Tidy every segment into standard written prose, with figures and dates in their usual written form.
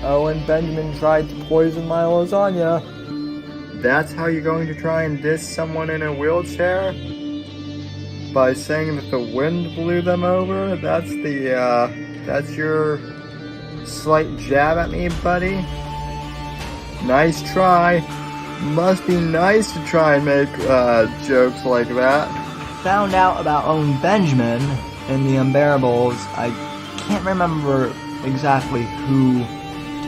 Owen Benjamin tried to poison my lasagna. That's how you're going to try and diss someone in a wheelchair? By saying that the wind blew them over? That's your slight jab at me, buddy? Nice try. Must be nice to try and make jokes like that. Found out about Owen Benjamin and the Unbearables. I can't remember exactly who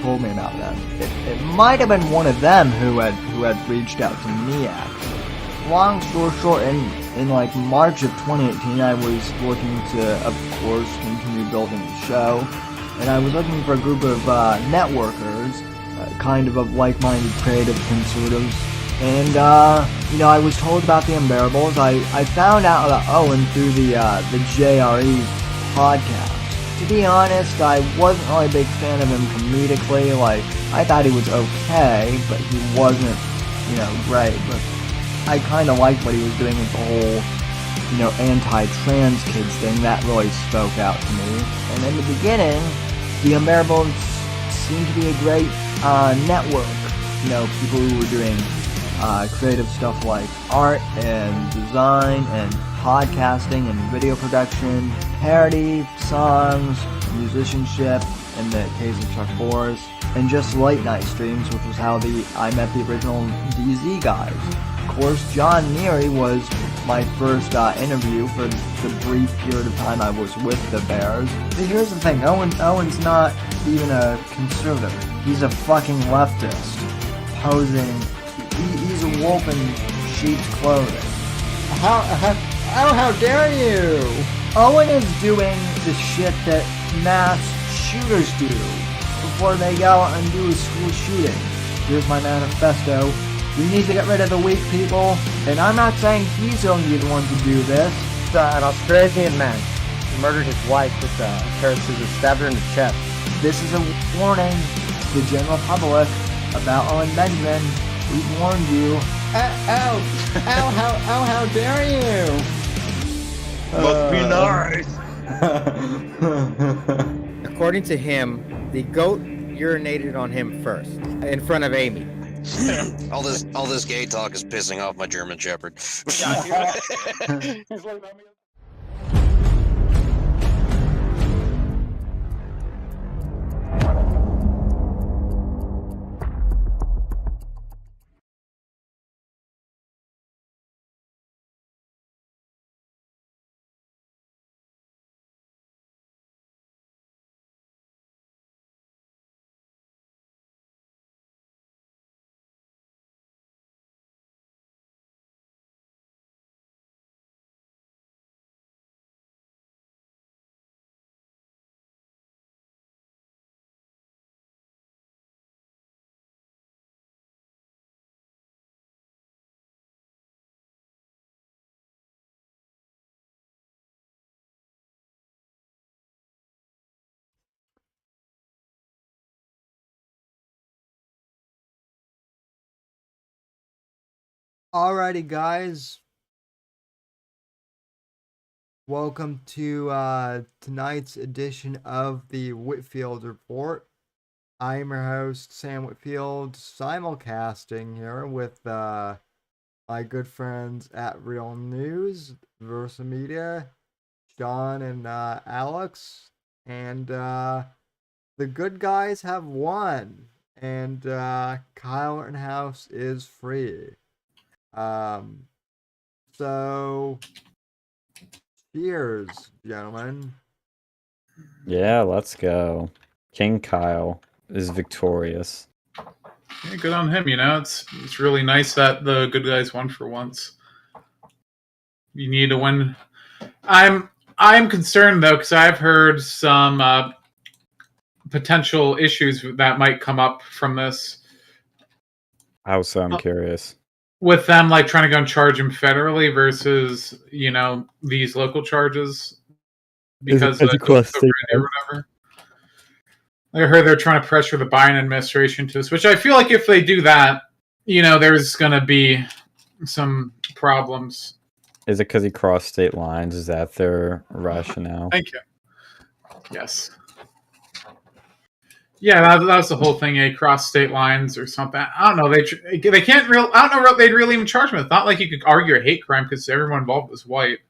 told me about them. It might have been one of them who had reached out to me, actually. Long story short, in like March of 2018, I was looking to, of course, continue building the show, and I was looking for a group of networkers, kind of like-minded creative conservatives, and I was told about the Unbearables. I found out about Owen through the JRE podcast. To be honest, I wasn't really a big fan of him comedically. Like, I thought he was okay, but he wasn't, great. But I kind of liked what he was doing with the whole, anti-trans kids thing. That really spoke out to me. And in the beginning, the Unbearables seemed to be a great network. People who were doing creative stuff like art and design and podcasting and video production, parody, songs, musicianship, in the case of Chuck Boris, and just late night streams, which was how I met the original DZ guys. Of course, John Neary was my first interview for the brief period of time I was with the Bears. But here's the thing, Owen's not even a conservative. He's a fucking leftist, posing. He's a wolf in sheep's clothing. How dare you! Owen is doing the shit that mass shooters do before they go out and do a school shooting. Here's my manifesto. We need to get rid of the weak people, and I'm not saying he's going to be the one to do this. An Australian man who murdered his wife with a pair of scissors, stabbed her in the chest. This is a warning to the general public about Owen Benjamin. We warned you. How dare you! Must be nice. According to him, the goat urinated on him first, in front of Amy. all this gay talk is pissing off my German Shepherd. Alrighty, guys. Welcome to tonight's edition of the Whitfield Report. I am your host, Sam Whitfield, simulcasting here with my good friends at Real News, Versa Media, John and Alex, and the good guys have won, and Kyle Rittenhouse is free. So cheers, gentlemen. Yeah, let's go. King Kyle is victorious. Yeah, good on him. It's really nice that the good guys won for once. You need to win. I'm concerned though, because I've heard some potential issues that might come up from this. How so? I'm curious. With them like trying to go and charge him federally versus these local charges because of the or whatever. I heard they're trying to pressure the Biden administration to this, which I feel like if they do that, there's going to be some problems. Is it because he crossed state lines? Is that their rationale? Thank you. Yes. Yeah, that was the whole thing. Cross state lines or something. I don't know. They can't real. I don't know what they'd really even charge him with. It's not like you could argue a hate crime because everyone involved was white.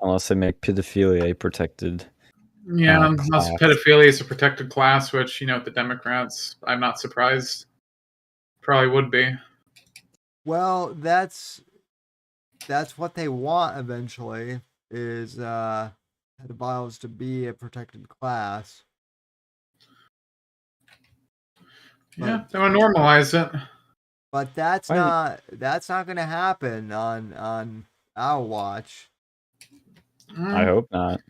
Unless they make pedophilia a protected. Yeah, unless class. pedophilia is a protected class, which with the Democrats, I'm not surprised. Probably would be. Well, that's what they want eventually. Is pedophiles to be a protected class. Yeah, they want to normalize it. But that's not going to happen on our watch. I hope not.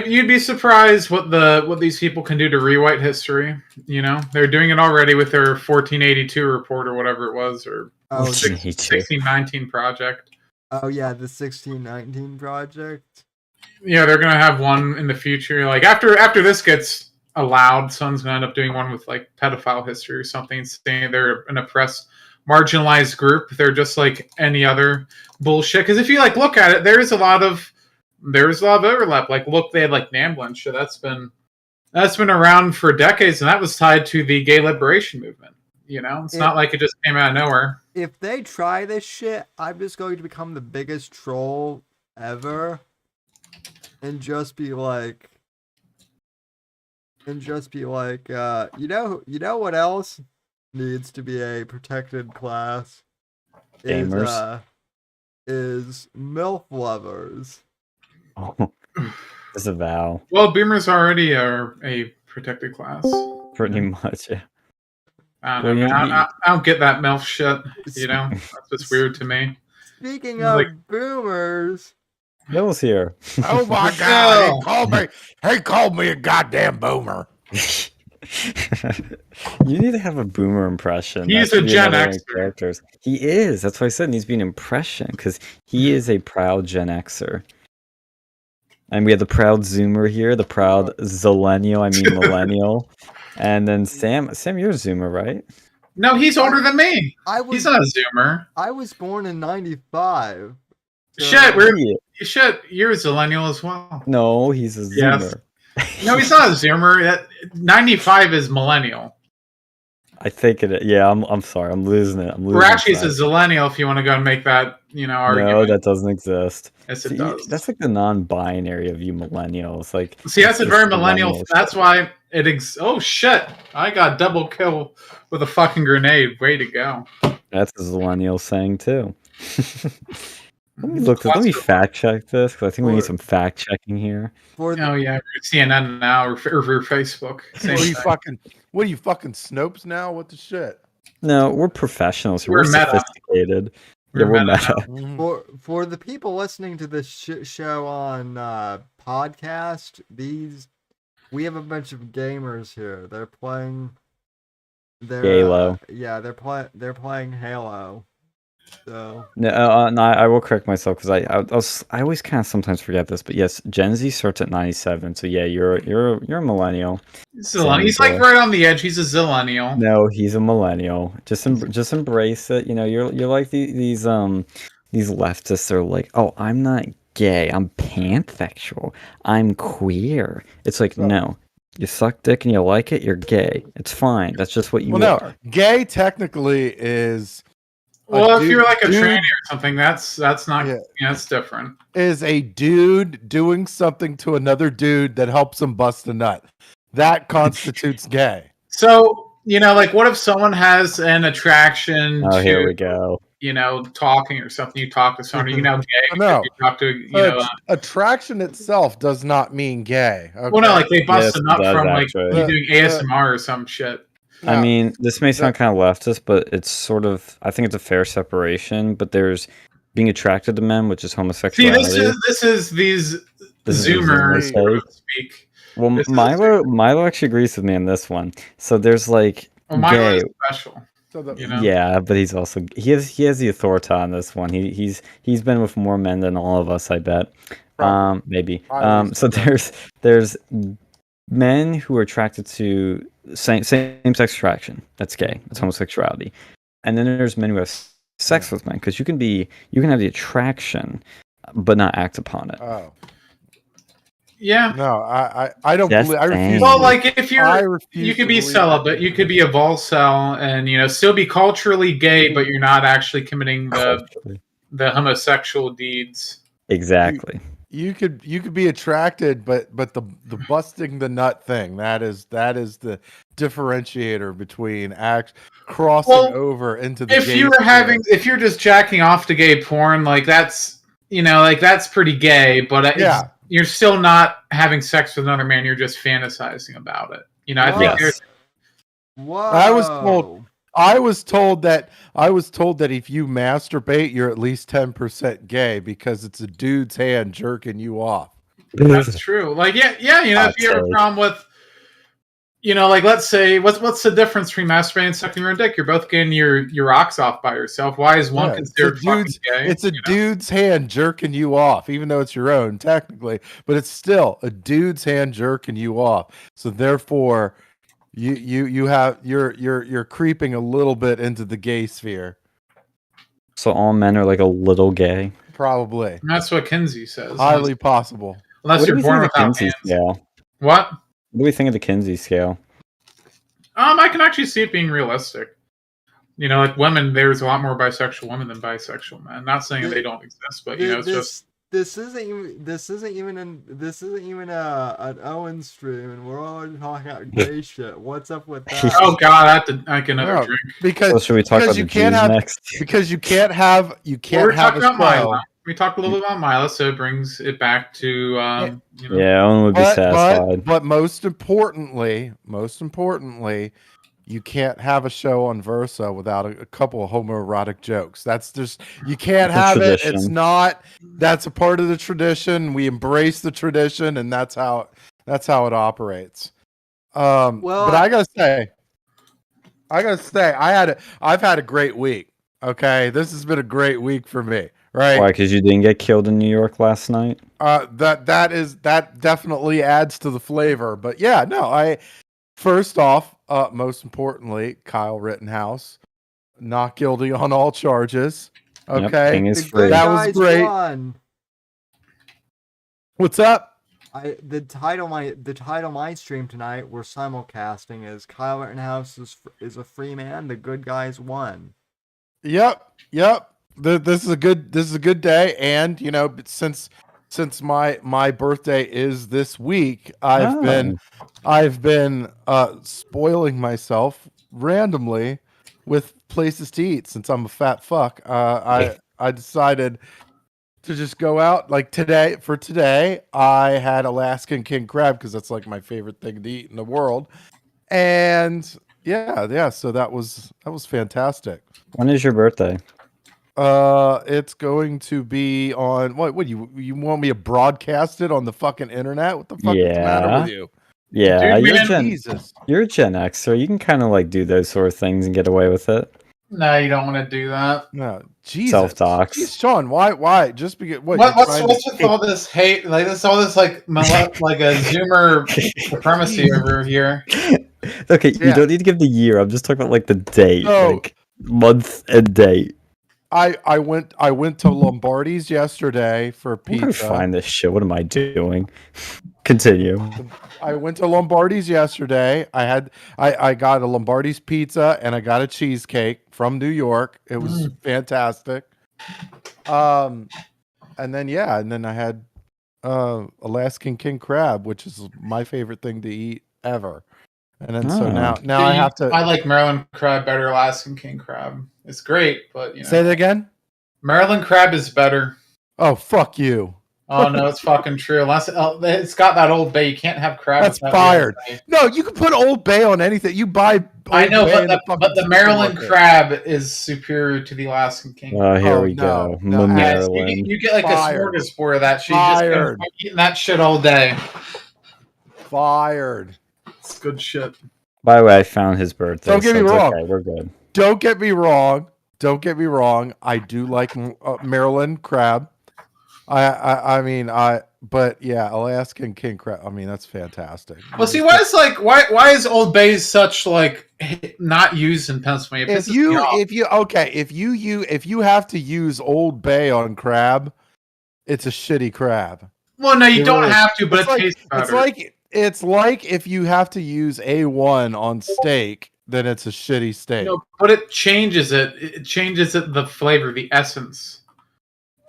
You'd be surprised what these people can do to rewrite history. They're doing it already with their 1482 report or whatever it was, or 1619 project. Oh yeah, the 1619 project. Yeah, they're gonna have one in the future. Like after this gets allowed, someone's gonna end up doing one with like pedophile history or something, saying they're an oppressed, marginalized group. They're just like any other bullshit. Because if you look at it, there's a lot of overlap. Like look, they had like NAMBLA and shit. That's been around for decades, and that was tied to the gay liberation movement. It's not like it just came out of nowhere. If they try this shit, I'm just going to become the biggest troll ever, and just be like, you know what else needs to be a protected class? Gamers. Is MILF lovers. Oh, disavow. Well, boomers already are a protected class. Pretty much, yeah. I don't know, man. I don't get that MILF shit. That's just weird to me. Speaking of boomers, Bill's here. Oh my God! He called me a goddamn boomer. You need to have a boomer impression. He's a Gen Xer. He is. That's why I said it needs to be an impression, because he is a proud Gen Xer. And we have the proud Zoomer here, the proud millennial. And then Sam, you're a Zoomer, right? No, he's older than me. He's not a Zoomer. I was born in '95. So... Shit, you're a Zillennial as well. No, he's a Zoomer. No, he's not a Zoomer. 95 is millennial. I think it. Yeah, I'm sorry. I'm losing it. Or actually, it's a Zillennial if you want to go and make that, argument. No, that doesn't exist. Yes, it does. That's like the non-binary of you millennials. Like, see, that's a very millennial. That's why it. Oh shit! I got double kill with a fucking grenade. Way to go. That's a Zillennial saying too. Let me fact check this, because I think we need some fact checking here. Yeah, CNN now or Facebook. What are you fucking Snopes now? What the shit? No, we're professionals. We're meta. Sophisticated. We're meta. For the people listening to this show on podcast, we have a bunch of gamers here. They're playing. Halo. They're playing Halo. So No, I will correct myself, because I always kind of sometimes forget this, but yes, Gen Z starts at 97. So yeah, you're a millennial. He's like right on the edge. He's a Zillennial. No, he's a millennial. Just embrace it. You're like these leftists are like, oh, I'm not gay. I'm pansexual. I'm queer. It's like, no. You suck dick and you like it. You're gay. It's fine. That's just what you are. Gay technically is. Well, if you're like a tranny or something, that's not. Yeah, that's different. Is a dude doing something to another dude that helps him bust a nut? That constitutes gay. So what if someone has an attraction? Oh, here we go. Talking or something. You talk to someone. Gay. No. You talk to attraction itself does not mean gay. Okay? Well, no, like they bust a nut from actually. You doing ASMR or some shit. No. I mean, this may sound kind of leftist, but it's sort of. I think it's a fair separation. But there's being attracted to men, which is homosexuality. See, this is these Zoomers, so to speak. Well, Milo actually agrees with me on this one. So there's like Milo is special. Yeah, but he's also he has the authority on this one. He's been with more men than all of us, I bet. Maybe. So there's men who are attracted to same-sex attraction. That's gay. That's homosexuality. And then there's men who have sex with men, because you can have the attraction but not act upon it. Oh. Yeah. No, I don't That's believe. I refuse. Well, dang. like if I you're, refuse you to could be believe celibate, you could be a volcel, and still be culturally gay, but you're not actually committing the homosexual deeds. Exactly. You could be attracted, but the busting the nut thing, that is the differentiator between crossing Well, over into the if gay you were sphere. if you're just jacking off to gay porn, like that's like that's pretty gay, but Yeah. you're still not having sex with another man. You're just fantasizing about it. I think Whoa. there's Yes. Whoa. I was told that if you masturbate, you're at least 10% gay because it's a dude's hand jerking you off. that's true. Like yeah, Hot if you have a take. problem with like let's say what's the difference between masturbating and sucking your own dick? You're both getting your rocks off by yourself. Why is one Yeah, considered fucking gay? it's a dude's hand jerking you off, even though it's your own technically, but it's still a dude's hand jerking you off. So therefore, you're creeping a little bit into the gay sphere. So all men are like a little gay. Probably. And that's what Kinsey says. Highly possible. Unless What do you're we born think of the without Kinsey hands. scale? What? What do we think of the Kinsey scale? I can actually see it being realistic. Like women, there's a lot more bisexual women than bisexual men. Not saying they don't exist, but it's just this isn't even an Owen stream, and we're already talking about gay shit. What's up with that? oh god, I have to like another drink. Because Well, should we talk about you the can't Jews have next? because you can't have We're talking a about Mila. show. We talked a little bit about Mila, so it brings it back to Yeah, Owen would be satisfied. But most importantly, you can't have a show on Versa without a couple of homoerotic jokes. That's just you can't It's a have it. It's tradition. not. That's a part of the tradition. We embrace the tradition, and that's how it operates. But I gotta say, I've had a great week. Okay, this has been a great week for me. Right? Why? Because you didn't get killed in New York last night? That definitely adds to the flavor. But yeah, no, first off, most importantly, Kyle Rittenhouse, not guilty on all charges. Yep, Okay, King is The free. good That was guys great. won. What's up? The title my stream tonight we're simulcasting is Kyle Rittenhouse is a free man. The good guys won. Yep. This is a good day, and since my birthday is this week, I've been spoiling myself randomly with places to eat. Since I'm a fat fuck, I decided to just go out. Like today, I had Alaskan king crab because that's like my favorite thing to eat in the world, and yeah. So that was fantastic. When is your birthday? It's going to be on what you want me to broadcast it on the fucking internet? What the fuck is the matter with you? Yeah, Dude, you're a Gen X, so you can kind of like do those sort of things and get away with it. No, you don't want to do that. No, Jesus. Self-docs. Jeez, Sean, why? Just because What's with all this hate? Like this, all this like like a Zoomer supremacy over here. Okay, Yeah. you don't need to give the year. I'm just talking about like the date, No. like month and date. I went to Lombardi's yesterday for I'm pizza. gonna find this shit. What am I doing? Continue. I went to Lombardi's yesterday. I got a Lombardi's pizza and I got a cheesecake from New York. It was fantastic. And then I had Alaskan king crab, which is my favorite thing to eat ever. And then so now I have to. I like Maryland crab better. Alaskan king crab. It's great, but Say that again. Maryland crab is better. Oh, fuck you. Oh no, it's fucking true. Unless it's got that Old Bay, you can't have crab. That's without fired. the Old Bay. No, you can put Old Bay on anything. You buy. I know, Old Bay in but the Maryland crab is superior to the Alaskan king. Oh, here Oh, we no, go. no. Yes, Maryland. you get like Fired. a smorgasbord of that shit. You just Fired. get eating that shit all day. Fired. It's good shit. By the way, I found his birthday. Don't get me it's wrong. Okay, we're good. Don't get me wrong. I do like Maryland crab. But yeah, Alaskan king crab. I mean, that's fantastic. Well, see, why is Old Bay such like not used in Pennsylvania? It If pisses me off. you have to use Old Bay on crab, it's a shitty crab. Well, no, you don't really, have to, but it's it like, tastes better. it's like if you have to use A1 on steak, then it's a shitty steak. No, but it changes it. It changes it, the flavor, the essence.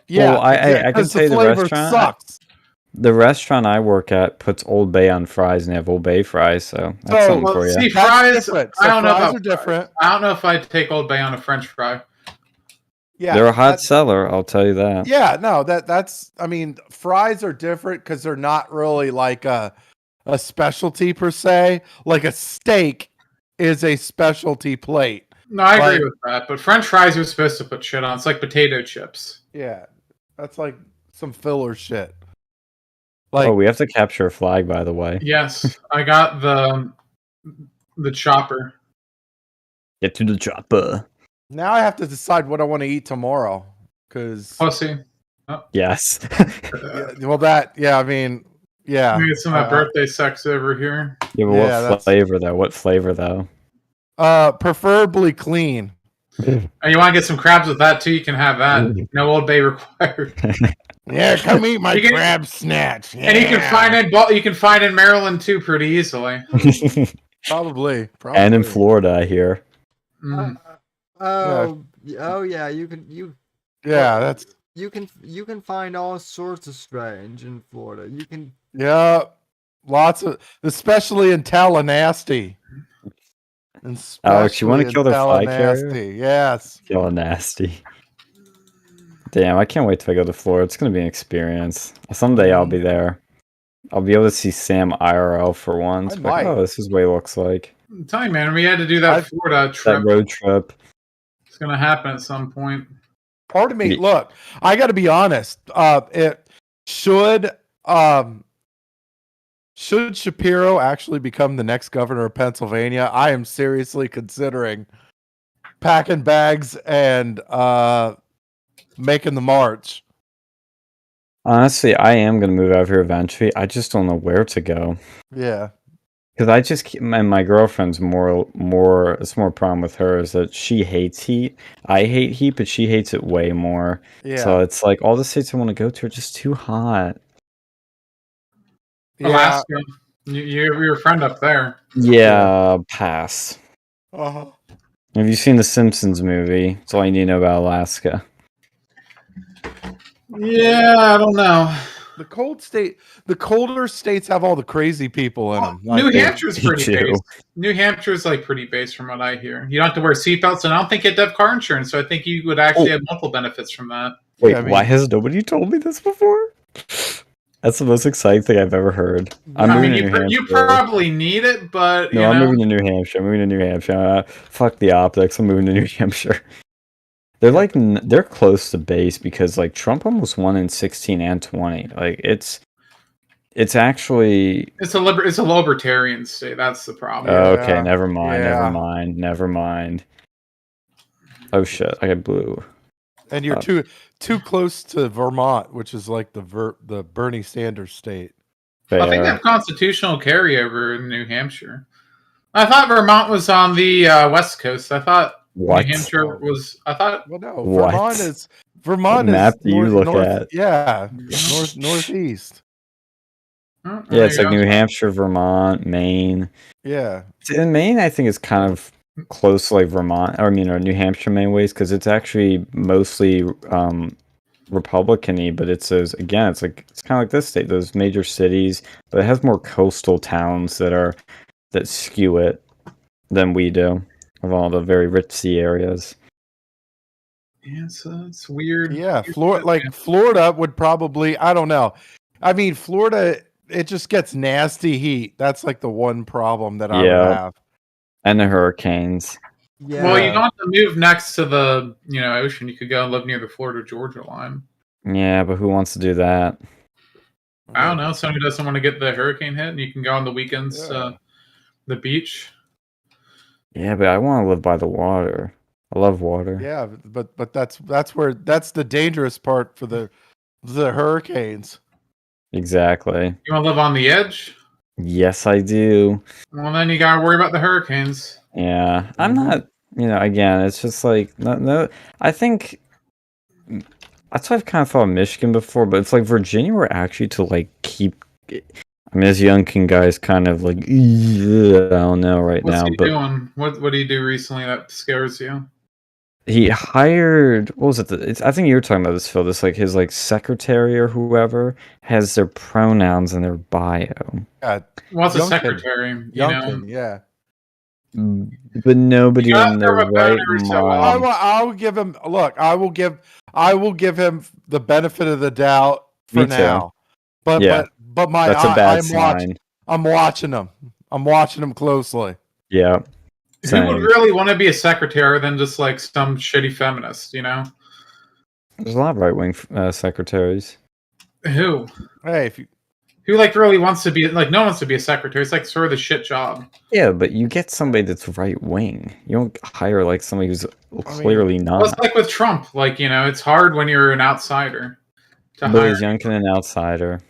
Yeah, Well, I can say the flavor restaurant. sucks. The restaurant I work at puts Old Bay on fries, and they have Old Bay fries, so that's So, something Well, for you. see, That's fries. different. I So don't know fries about are different. I don't know if I'd take Old Bay on a French fry. Yeah, They're a hot seller, I'll tell you that. yeah, no, that's. I mean, fries are different because they're not really like a specialty per se. Like a steak is a specialty plate. No, I Like- agree with that. But French fries are supposed to put shit on. It's like potato chips. Yeah, that's like some filler shit. Like, Oh, we have to capture a flag, by the way. Yes, I got the chopper. Get to the chopper. now I have to decide what I want to eat tomorrow. Because, Pussy. Yes. I mean, yeah. Let me get some of that birthday sex over here. Yeah, but Yeah, what that's- flavor though? What flavor though? Preferably clean. And you want to get some crabs with that too? You can have that. No Old Bay required. Yeah, come eat my You can- crab snatch. Yeah. And you can find in Maryland too pretty easily. Probably. And in Florida, I hear. Mm. Oh yeah, you Yeah, that's you can find all sorts of strange in Florida. You can yeah. Lots of, especially in Tallahassee. Alex, you want to kill their fly carrier? Tallahassee, yes. Kill nasty. Damn, I can't wait till I go to Florida. It's gonna be an experience. Someday I'll be there. I'll be able to see Sam IRL for once. I Like, might. oh, this is what he looks like. I'm telling you, man, we had to do that Florida trip. That road trip. It's gonna happen at some point. Part of me, Yeah. look, I got to be honest. It should Shapiro actually become the next governor of Pennsylvania? I am seriously considering packing bags and making the march. Honestly, I am gonna move out here eventually. I just don't know where to go. Yeah. Because I just keep, and my girlfriend's more. It's more problem with her is that she hates heat. I hate heat, but she hates it way more. Yeah. So it's like all the states I want to go to are just too hot. Yeah. Alaska. You're your friend up there. Yeah, pass. Uh-huh. Have you seen the Simpsons movie? That's all you need to know about Alaska. Yeah, I don't know. The colder states have all the crazy people in them. New Hampshire's Me pretty too. base. New Hampshire's like pretty base from what I hear. You don't have to wear seatbelts, and I don't think you have to have car insurance. So I think you would actually have multiple benefits from that. Wait, Yeah, I mean- why has nobody told me this before? That's the most exciting thing I've ever heard. I'm I moving mean, to New you Hampshire. probably need it, but No, you I'm know, moving to New Hampshire. I'm moving to New Hampshire. Fuck the optics. I'm moving to New Hampshire. They're like they're close to base because like Trump almost won in 16 and 20. Like it's actually it's a libertarian state. That's the problem. oh, Yeah. okay. Never mind. Yeah. Never mind. Oh shit! I got blue. And you're too close to Vermont, which is like the Bernie Sanders state. I think they Fair. have constitutional carryover in New Hampshire. I thought Vermont was on the West Coast. I thought What? New Hampshire was. I thought Well, no, What? Vermont What map is do you look at? Yeah, northeast. oh, Yeah, it's there like you New go. Hampshire, Vermont, Maine. Yeah, In Maine, I think is kind of close to like Vermont, or or New Hampshire, in many ways, because it's actually mostly Republican-y, but it's like it's kind of like this state, those major cities, but it has more coastal towns that skew it than we do, of all the very ritzy areas. Yeah, so it's weird. yeah. Florida would probably. I don't know. I mean, Florida, it just gets nasty heat. That's like the one problem that I would Yeah. have. And the hurricanes. yeah. Well, you don't have to move next to the ocean. You could go and live near the Florida-Georgia line. Yeah, but who wants to do that? I don't know. Somebody doesn't want to get the hurricane hit, and you can go on the weekends Yeah. to the beach. Yeah, but I want to live by the water. I love water. Yeah, but that's the dangerous part for the hurricanes. Exactly. You want to live on the edge? Yes, I do. Well, then you gotta worry about the hurricanes. Yeah, I'm not. Again, it's just like no. I think That's what I've kind of thought of Michigan before, but it's like Virginia were actually to like keep. I mean, as Youngkin guys, kind of like I don't know right What's now, he but doing? What did he do recently that scares you? he hired what was it? I think you were talking about this, Phil. This like his like secretary or whoever has their pronouns in their bio, Yeah, What's a Youngkin. secretary? Youngkin, yeah. but nobody You gotta in their throw a bone right every so often. mind. I will give him. Look, I will give him the benefit of the doubt for Me too. now. But Yeah, my that's a bad sign. I'm watching him. I'm watching him closely. Yeah, Who would same. really want to be a secretary than just like some shitty feminist? There's a lot of right wing secretaries. Who? Hey, if you Who like really wants to be like? No one wants to be a secretary. It's like sort of the shit job. Yeah, but you get somebody that's right wing. You don't hire like somebody who's clearly Well, not. it's like with Trump. Like it's hard when you're an outsider to But hire. is Youngkin an outsider?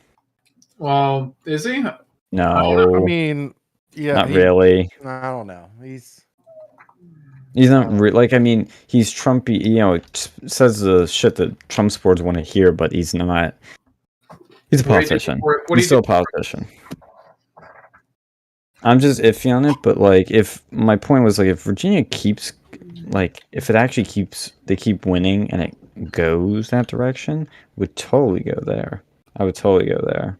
Well, is he? No, I mean, yeah, not really. I don't know. He's not like. I mean, he's Trumpy. It says the shit that Trump supporters want to hear, but he's not. He's a politician. He's still a politician. I'm just iffy on it, but like, if my point was like, if Virginia keeps, like, if it actually they keep winning and it goes that direction, would totally go there. I would totally go there.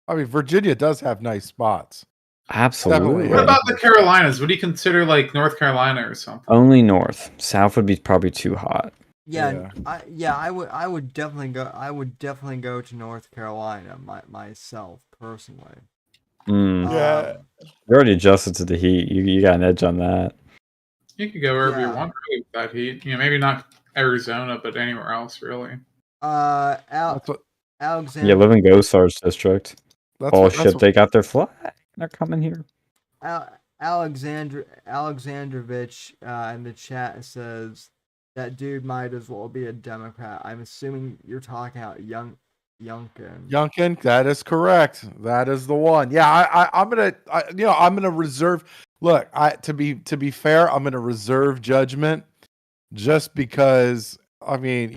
I mean, Virginia does have nice spots. Absolutely. What about the Carolinas? Would you consider like North Carolina or something? Only north. South would be probably too hot. Yeah, I would definitely go. I would definitely go to North Carolina myself personally. Yeah. You're already adjusted to the heat. You got an edge on that. You could go wherever you want really with that heat. Maybe not Arizona, but anywhere else really. Alexander. Yeah, live in Gosar's district. Shit, they got their flag. They're coming here. Alexandrovich in the chat says that dude might as well be a Democrat. I'm assuming you're talking about Youngkin. Youngkin, that is correct. That is the one. Yeah, I'm gonna reserve. Look, to be fair, I'm gonna reserve judgment, just because. I mean,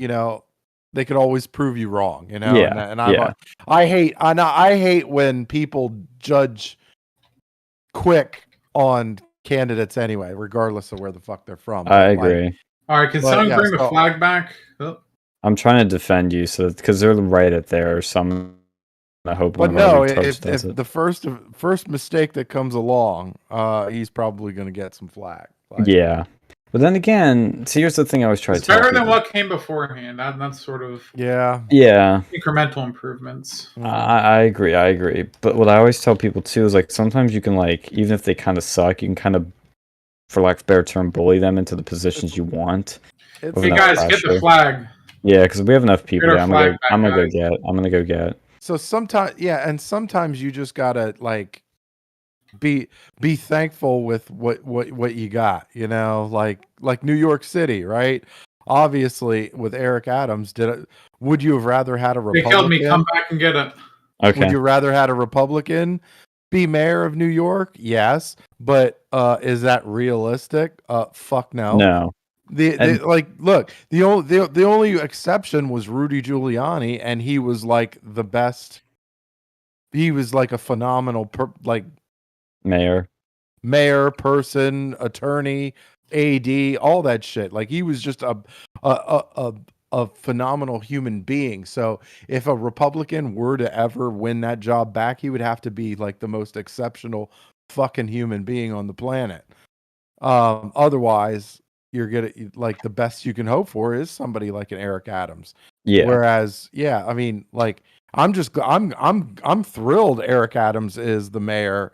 they could always prove you wrong. Yeah. I hate when people judge quick on candidates anyway, regardless of where the fuck they're from. I agree. All right, can someone bring the flag back? Oh. I'm trying to defend you, so because they're right at there. Some I hope. But no, if the first mistake that comes along, he's probably going to get some flack. Yeah, but then again, see, here's the thing I always try to tell better than people. what came beforehand. That's sort of yeah incremental improvements. I agree. But what I always tell people too is like sometimes you can like even if they kind of suck, you can kind of, for lack of a better term, bully them into the positions you want. Hey guys, get the flag. Yeah, because we have enough people. Get I'm gonna go get. So sometimes you just gotta like be thankful with what you got. Like New York City, right? Obviously, with Eric Adams, would you have rather had a Republican? They killed me. Come back and get it. Okay. Would you rather had a Republican be mayor of New York? Yes, but is that realistic? Fuck no. No. The only exception was Rudy Giuliani, and he was like the best. He was like a phenomenal mayor, person, attorney, AD, all that shit. Like he was just a phenomenal human being. So if a Republican were to ever win that job back, he would have to be like the most exceptional fucking human being on the planet. Otherwise, you're gonna like the best you can hope for is somebody like an Eric Adams. Yeah. Whereas, I mean, like I'm thrilled Eric Adams is the mayor.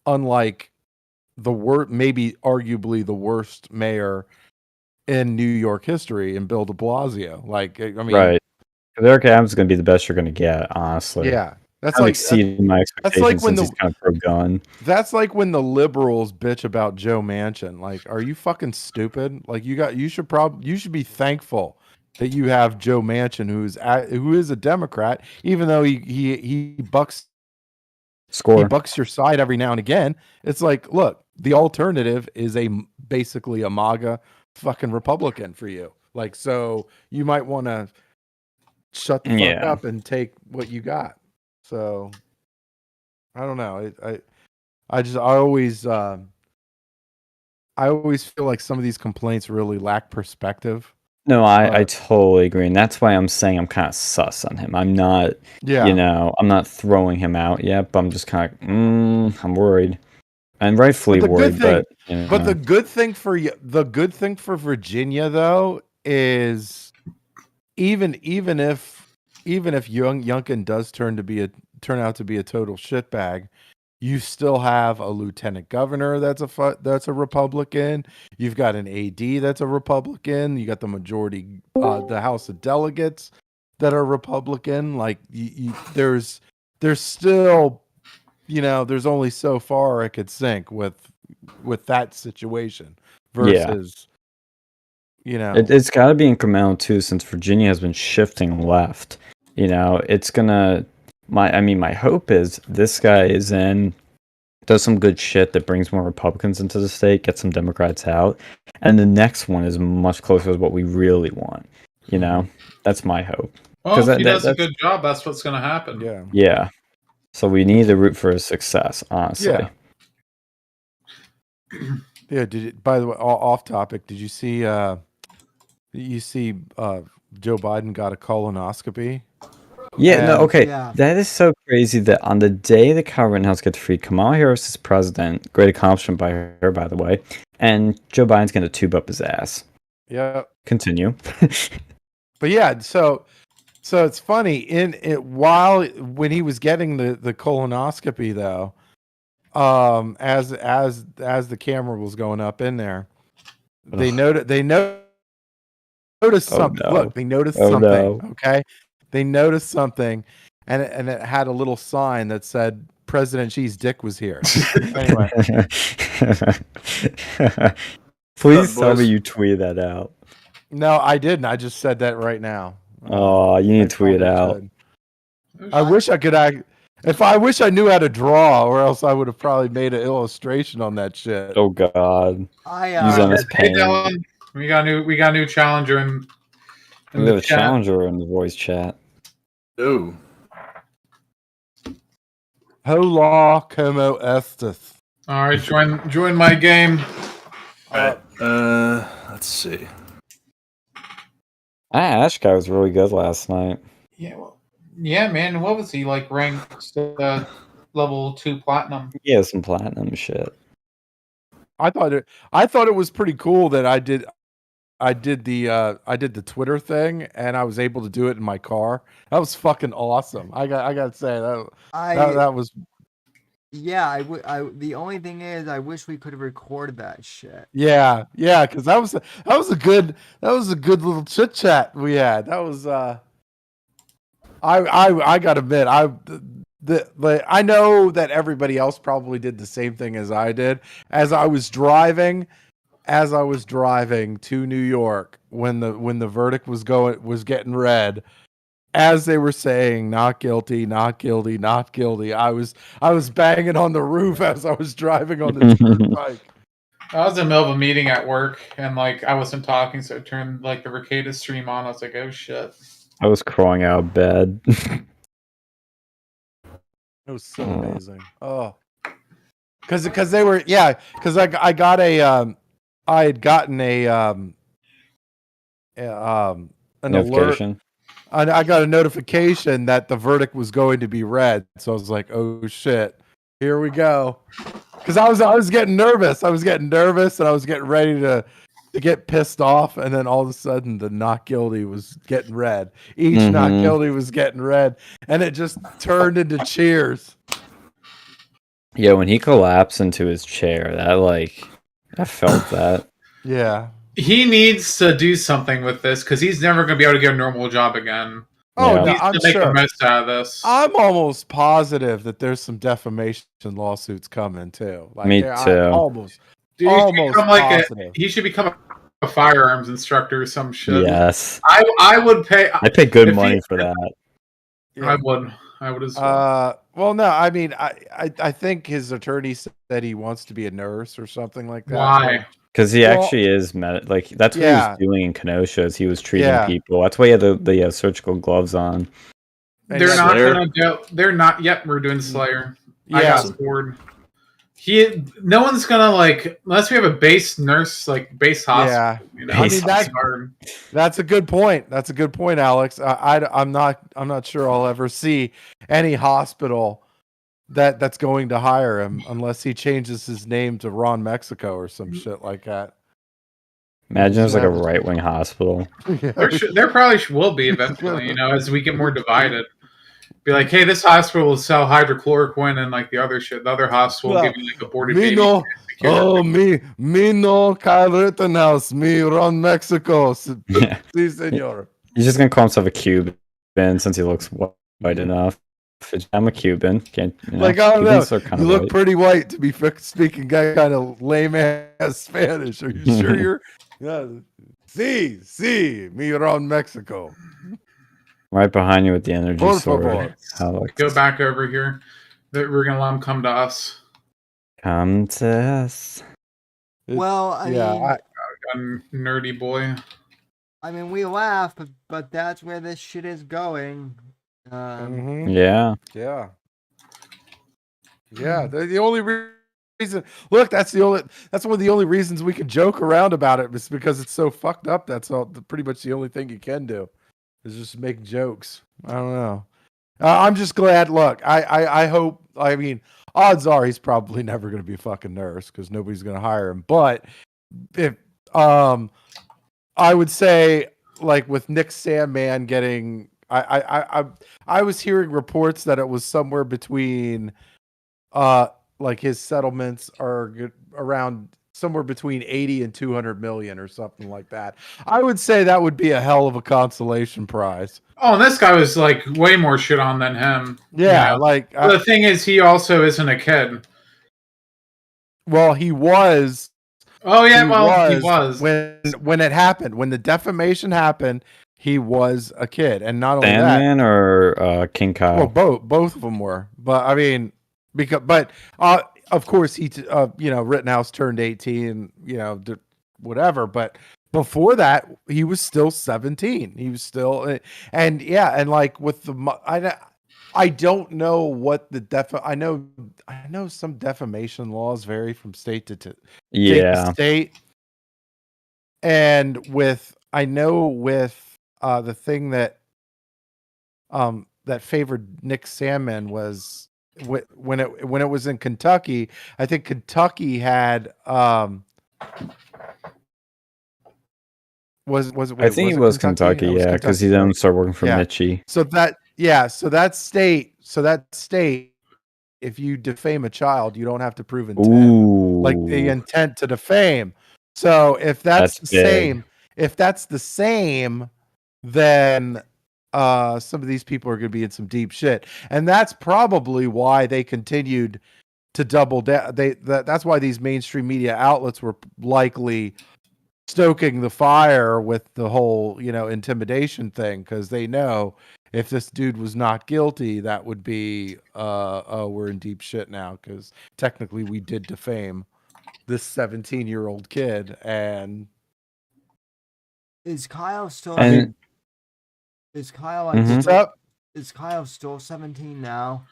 Unlike maybe arguably the worst mayor in New York history in Bill de Blasio. Like, I mean, right. Eric Adams is going to be the best you're going to get, honestly. Yeah. That's like exceeding my expectations. That's like when he's kind of pro-gun. That's like when the liberals bitch about Joe Manchin. Like, are you fucking stupid? Like, you should be thankful that you have Joe Manchin, who is a Democrat, even though he bucks your side every now and again. It's like, look, the alternative is basically a MAGA fucking Republican for you. Like, so you might want to shut the fuck up and take what you got. So I don't know. I always feel like some of these complaints really lack perspective. No, I totally agree, and that's why I'm saying I'm kind of sus on him. I'm not, I'm not throwing him out yet, but I'm just kind of, I'm worried, and rightfully worried. But the good thing for Virginia though is even if Youngkin does turn out to be a total shitbag, you still have a lieutenant governor that's a Republican. You've got an AD that's a Republican. You got the majority, the House of Delegates that are Republican. Like there's still, there's only so far it could sink with that situation versus, it's got to be incremental too, since Virginia has been shifting left. It's gonna. My hope is this guy does some good shit that brings more Republicans into the state, gets some Democrats out, and the next one is much closer to what we really want. That's my hope. Well, if he does a good job, that's what's going to happen. Yeah. So we need to root for his success, honestly. Yeah. By the way, off topic, did you see? Joe Biden got a colonoscopy. That is so crazy that on the day that Kyle Rittenhouse gets freed, Kamala Harris is president, great accomplishment by her, by the way, and Joe Biden's going to tube up his ass. Yeah. Continue. But yeah, so it's funny, when he was getting the colonoscopy though, as the camera was going up in there, they noticed something. No. Look, they noticed something. No. Okay. They noticed something, and it had a little sign that said President Xi's dick was here. Anyway. Please tell me you tweeted that out. No, I didn't. I just said that right now. Oh, you need to tweet it out. I wish I could I wish I knew how to draw, or else I would have probably made an illustration on that shit. Oh God. Use MS Paint. We got a new challenger in we have a challenger in the voice chat. Ooh. Hola, como estes? All right, join my game. All right. Let's see. Ash guy was really good last night. Yeah, man. What was he like? Ranked level 2 platinum. Yeah, some platinum shit. I thought it was pretty cool that I did the Twitter thing, and I was able to do it in my car. That was fucking awesome. I got to say that was. Yeah, the only thing is, I wish we could have recorded that shit. Yeah, because that was a good little chit chat we had. That was I gotta admit, I know that everybody else probably did the same thing as I did. As I was driving to New York when the verdict was getting read, as they were saying not guilty, not guilty, not guilty, I was banging on the roof as I was driving on the turnpike. I was in the middle of a meeting at work, and I wasn't talking, so I turned the Ricada stream on. I was like, oh shit. I was crawling out of bed. It was so amazing. Oh, because they were because I got I had gotten an alert. I got a notification that the verdict was going to be read, so I was like, "Oh shit, here we go!" Because I was getting nervous. And I was getting ready to get pissed off, and then all of a sudden, the not guilty was getting read. Each not guilty was getting read, and it just turned into cheers. Yeah, when he collapsed into his chair, I felt that. Yeah. He needs to do something with this because he's never going to be able to get a normal job again. Oh, yeah. No, I'm to make sure. the most out of this. I'm almost positive that there's some defamation lawsuits coming too. Me too. Almost. Dude, almost positive. He should become a firearms instructor or some shit. Yes. I would pay. I pay good money for that. Yeah. I would as well. Well, no, I mean, I think his attorney said he wants to be a nurse or something like that. Why? Because he Well, actually is like that's what he yeah. was doing in Kenosha. Is he was treating Yeah. people. That's why he had the surgical gloves on. And They're yeah, not Slayer? gonna do. They're not. Yep, we're doing Slayer. I Yeah. got scored. No one's gonna like unless we have a base nurse, like base hospital. Yeah. You know, I mean, Base that's hard. That's a good point. That's a good point, Alex. I'm not sure I'll ever see any hospital that's going to hire him unless he changes his name to Ron Mexico or some shit like that. Imagine it's like a Yeah. right wing hospital. There probably will be eventually. You know, as we get more divided. Be like, hey, this hospital will sell hydrochloroquine and like the other shit. The other hospital will give you like aborted Me baby. no, oh me no Kyle Rittenhouse, me Ron Mexico. Yeah. Si, senor. He's just gonna call himself a Cuban since he looks white enough. I'm a Cuban. Can't Like, I don't know. Cubans are kind You of look white. pretty white to be speaking kind of lame ass Spanish. Are you sure you're? Yeah. Si, me Ron Mexico. Right behind you with the energy Por sword. favor. Alex. Go back over here. We're gonna let them come to us. Come to us. Well, I mean, I'm nerdy boy. we laugh, but that's where this shit is going. Yeah. Yeah. They're the only reason. Look, that's one of the only reasons we can joke around about it. Is because it's so fucked up. That's pretty much the only thing you can do is just make jokes. I don't know. I'm just glad. Look, I hope. I mean, odds are he's probably never going to be a fucking nurse because nobody's going to hire him. But if I would say, like with Nick Sandman getting, I was hearing reports that it was somewhere between, like his settlements are around somewhere between 80 and 200 million or something like that. I would say that would be a hell of a consolation prize. Oh, and this guy was like way more shit on than him. Yeah, you know? like The thing is, he also isn't a kid. Well, he was. Oh yeah, he was when it happened. When the defamation happened, he was a kid, and not only Sandman that, or King Kyle. well, both of them were. But I mean, of course he, Rittenhouse turned 18, whatever. But before that, he was still 17. He was still, and like with the, I don't know what the I know some defamation laws vary from state to state. And with the thing that that favored Nick Sandman was when it was in Kentucky. I think Kentucky had was it? I think it was Kentucky, yeah, because he then started working for Mitchie. So that state, if you defame a child, you don't have to prove intent. Ooh. Like the intent to defame. So if that's the same, then some of these people are going to be in some deep shit, and that's probably why they continued to double down. That's why these mainstream media outlets were likely stoking the fire with the whole, intimidation thing, because they know if this dude was not guilty, that would be, we're in deep shit now, because technically we did defame this 17-year-old kid. And is Kyle still? Is Kyle is Kyle still 17 now?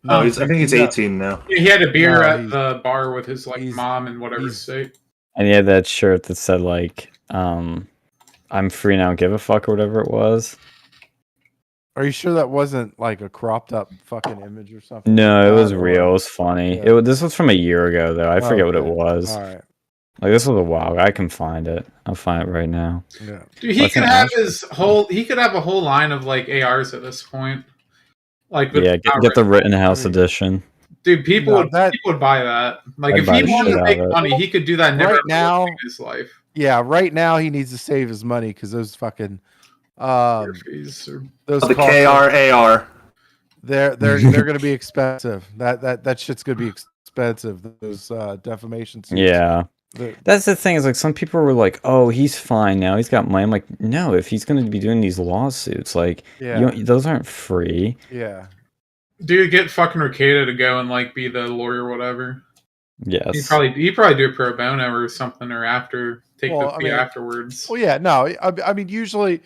No, I think he's 18 now. He had a beer at the bar with his mom and whatever state. And he had that shirt that said like, "I'm free now, give a fuck" or whatever it was. Are you sure that wasn't like a cropped up fucking image or something? No, it was real. It was funny. Yeah. This was from a year ago though. I forget what it was. All right. Like this was a while. I can find it. I'll find it right now. Yeah. Dude, he could have he could have a whole line of like ARs at this point. Like get the Rittenhouse edition. Dude, people would buy that. Like if he wanted to make money, he could do that right now in his life. Yeah, right now he needs to save his money because those fucking those the KRAR. They're going to be expensive. That shit's going to be expensive. Those defamation suits. Yeah. That's the thing, is like some people were like, "Oh, he's fine now. He's got money." I'm like, no, if he's going to be doing these lawsuits, like, those aren't free. Yeah. Do you get fucking Ricada to go and like be the lawyer or whatever? Yes. You probably do pro bono or something, or take the fee afterwards. Well, yeah, no, I mean, usually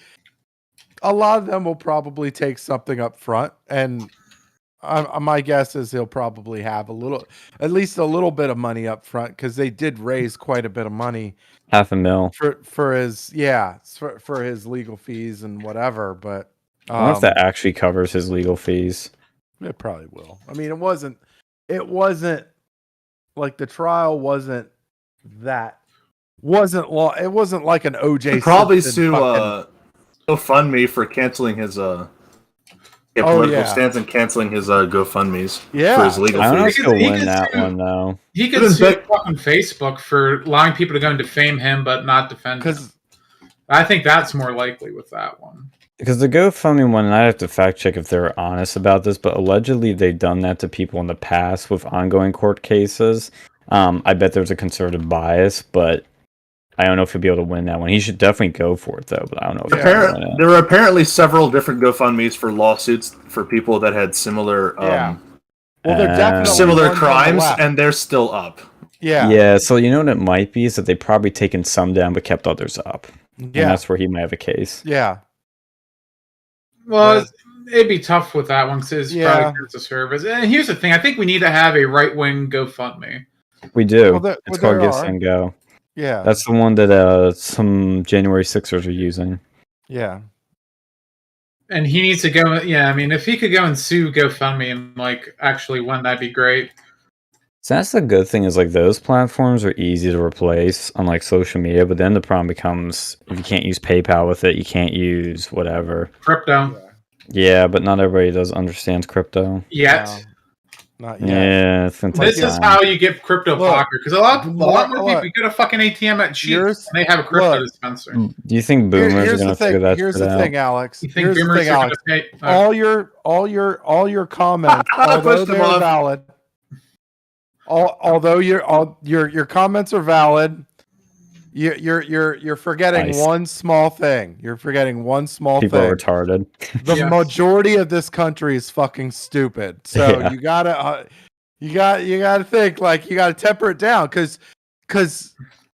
a lot of them will probably take something up front, and my guess is he'll probably have at least a little bit of money up front, because they did raise quite a bit of money, $500,000 for his legal fees and whatever. But I wonder if that actually covers his legal fees. It probably will. I mean, it wasn't like the trial wasn't long. It wasn't like an OJ. He'd probably sue GoFundMe for canceling his political stance and canceling his GoFundMes for his legal fees. I don't know if he'll win that one though. He could sue fucking Facebook for allowing people to go and defame him but not defend him. I think that's more likely with that one. Because the GoFundMe one, and I have to fact check if they're honest about this, but allegedly they've done that to people in the past with ongoing court cases. I bet there's a conservative bias, but I don't know if he'll be able to win that one. He should definitely go for it, though, but I don't know if he'll win it. There were apparently several different GoFundMes for lawsuits for people that had similar they're definitely similar crimes, and they're still up. Yeah, so you know what it might be is that they've probably taken some down but kept others up. Yeah. And that's where he might have a case. Yeah. Well, it'd be tough with that one because it's probably against the service. And here's the thing: I think we need to have a right-wing GoFundMe. We do. It's called Give Send Go. Yeah, that's the one that some January 6ers are using. Yeah, and he needs to go. Yeah, I mean, if he could go and sue GoFundMe and like actually win, that'd be great. So that's the good thing is like those platforms are easy to replace on like social media, but then the problem becomes if you can't use PayPal with it, you can't use whatever. Crypto. Yeah, but not everybody understands crypto. Yet. Not yet. Yeah, it's gonna take this is how you get crypto poker because a lot more people go to fucking ATM at cheap and they have a crypto dispenser. Do you think boomers are gonna figure that Here's the out? thing, Alex. You think boomers are gonna pay? All your comments, although they're valid. Although your comments are valid, you're forgetting one small thing. You're forgetting one small People thing. are retarded. The majority of this country is fucking stupid. So you gotta think like you gotta temper it down because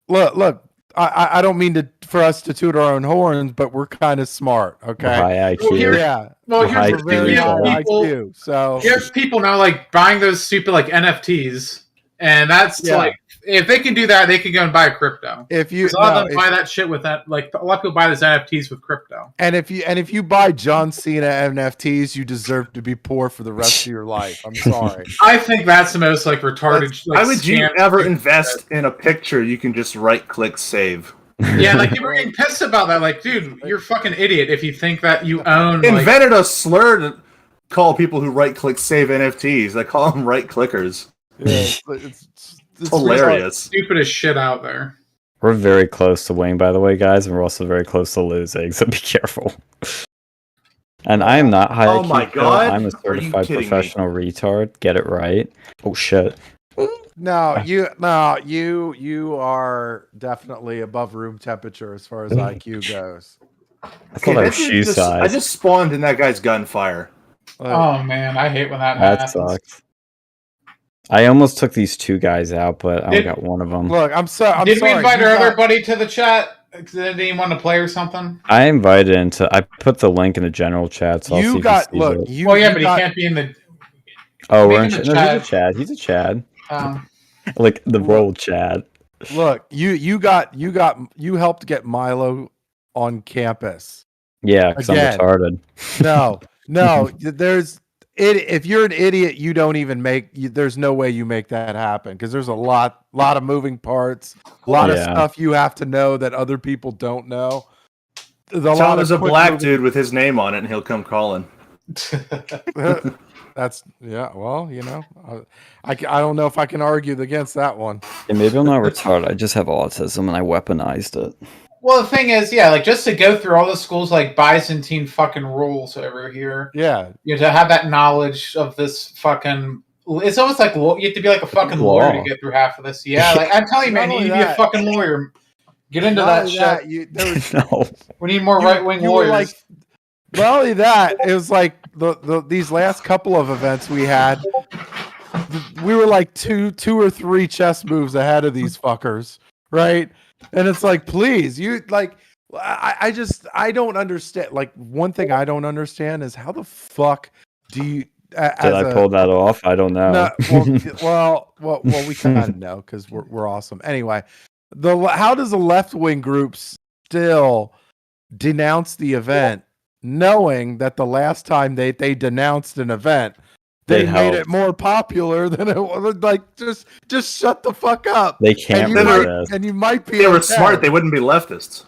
look. I don't mean for us to toot our own horns, but we're kind of smart, okay? High IQ. Well, here's very high IQ. So here's people now like buying those stupid like NFTs, and that's like if they can do that, they can go and buy crypto. If you a lot of them buy that shit with that, like a lot of people buy those NFTs with crypto. And if you buy John Cena NFTs, you deserve to be poor for the rest of your life. I'm sorry. I think that's the most like retarded. Why would you ever invest in a picture you can just right-click save? Yeah, like people are getting pissed about that. Like, dude, you're a fucking idiot if you think that you own. Invented a slur to call people who right-click save NFTs. They call them right-clickers. Yeah, it's hilarious. Stupidest shit out there. We're very close to winning, by the way, guys, and we're also very close to losing, so be careful. And I am not high IQ. My God. I'm a certified professional retard. Get it right. Oh shit. No, you are definitely above room temperature as far as IQ goes. I thought I was shoe size. I just spawned in that guy's gunfire. Oh man, I hate when that happens. Sucks. I almost took these two guys out, but I only got one of them. Look, I'm sorry. Did we invite our other buddy to the chat? Did he want to play or something? I invited into. I put the link in the general chat, so I'll see if he sees it. But he can't be in the. Oh, we're in the chat. No, he's a Chad. He's a Chad. Like the role Chad. Look, you helped get Milo on campus. Yeah, because I'm retarded. No, if you're an idiot, you don't even there's no way you make that happen because there's a lot of moving parts, a lot of stuff you have to know that other people don't know. There's a black dude with his name on it, and he'll come calling. That's well, I don't know if I can argue against that one. Yeah, maybe I'm not retarded. I just have autism, and I weaponized it. Well, the thing is, like just to go through all the schools like Byzantine fucking rules over here. Yeah, to have that knowledge of this fucking. It's almost like you have to be like a fucking lawyer to get through half of this. Yeah, like I'm telling you, man, you need to be a fucking lawyer. Get into that shit. We need more right wing lawyers. Not only that, it was like these last couple of events we had. We were like two or three chess moves ahead of these fuckers, right? And it's like, please, you like, I don't understand. Like, one thing I don't understand is how the fuck do you? Did I pull that off? I don't know. No, well, we kind of know because we're awesome. Anyway, how does a left wing group still denounce the event, knowing that the last time they denounced an event, they made it more popular than it was? Like, just shut the fuck up. They can't. And you might be. They were smart. They wouldn't be leftists.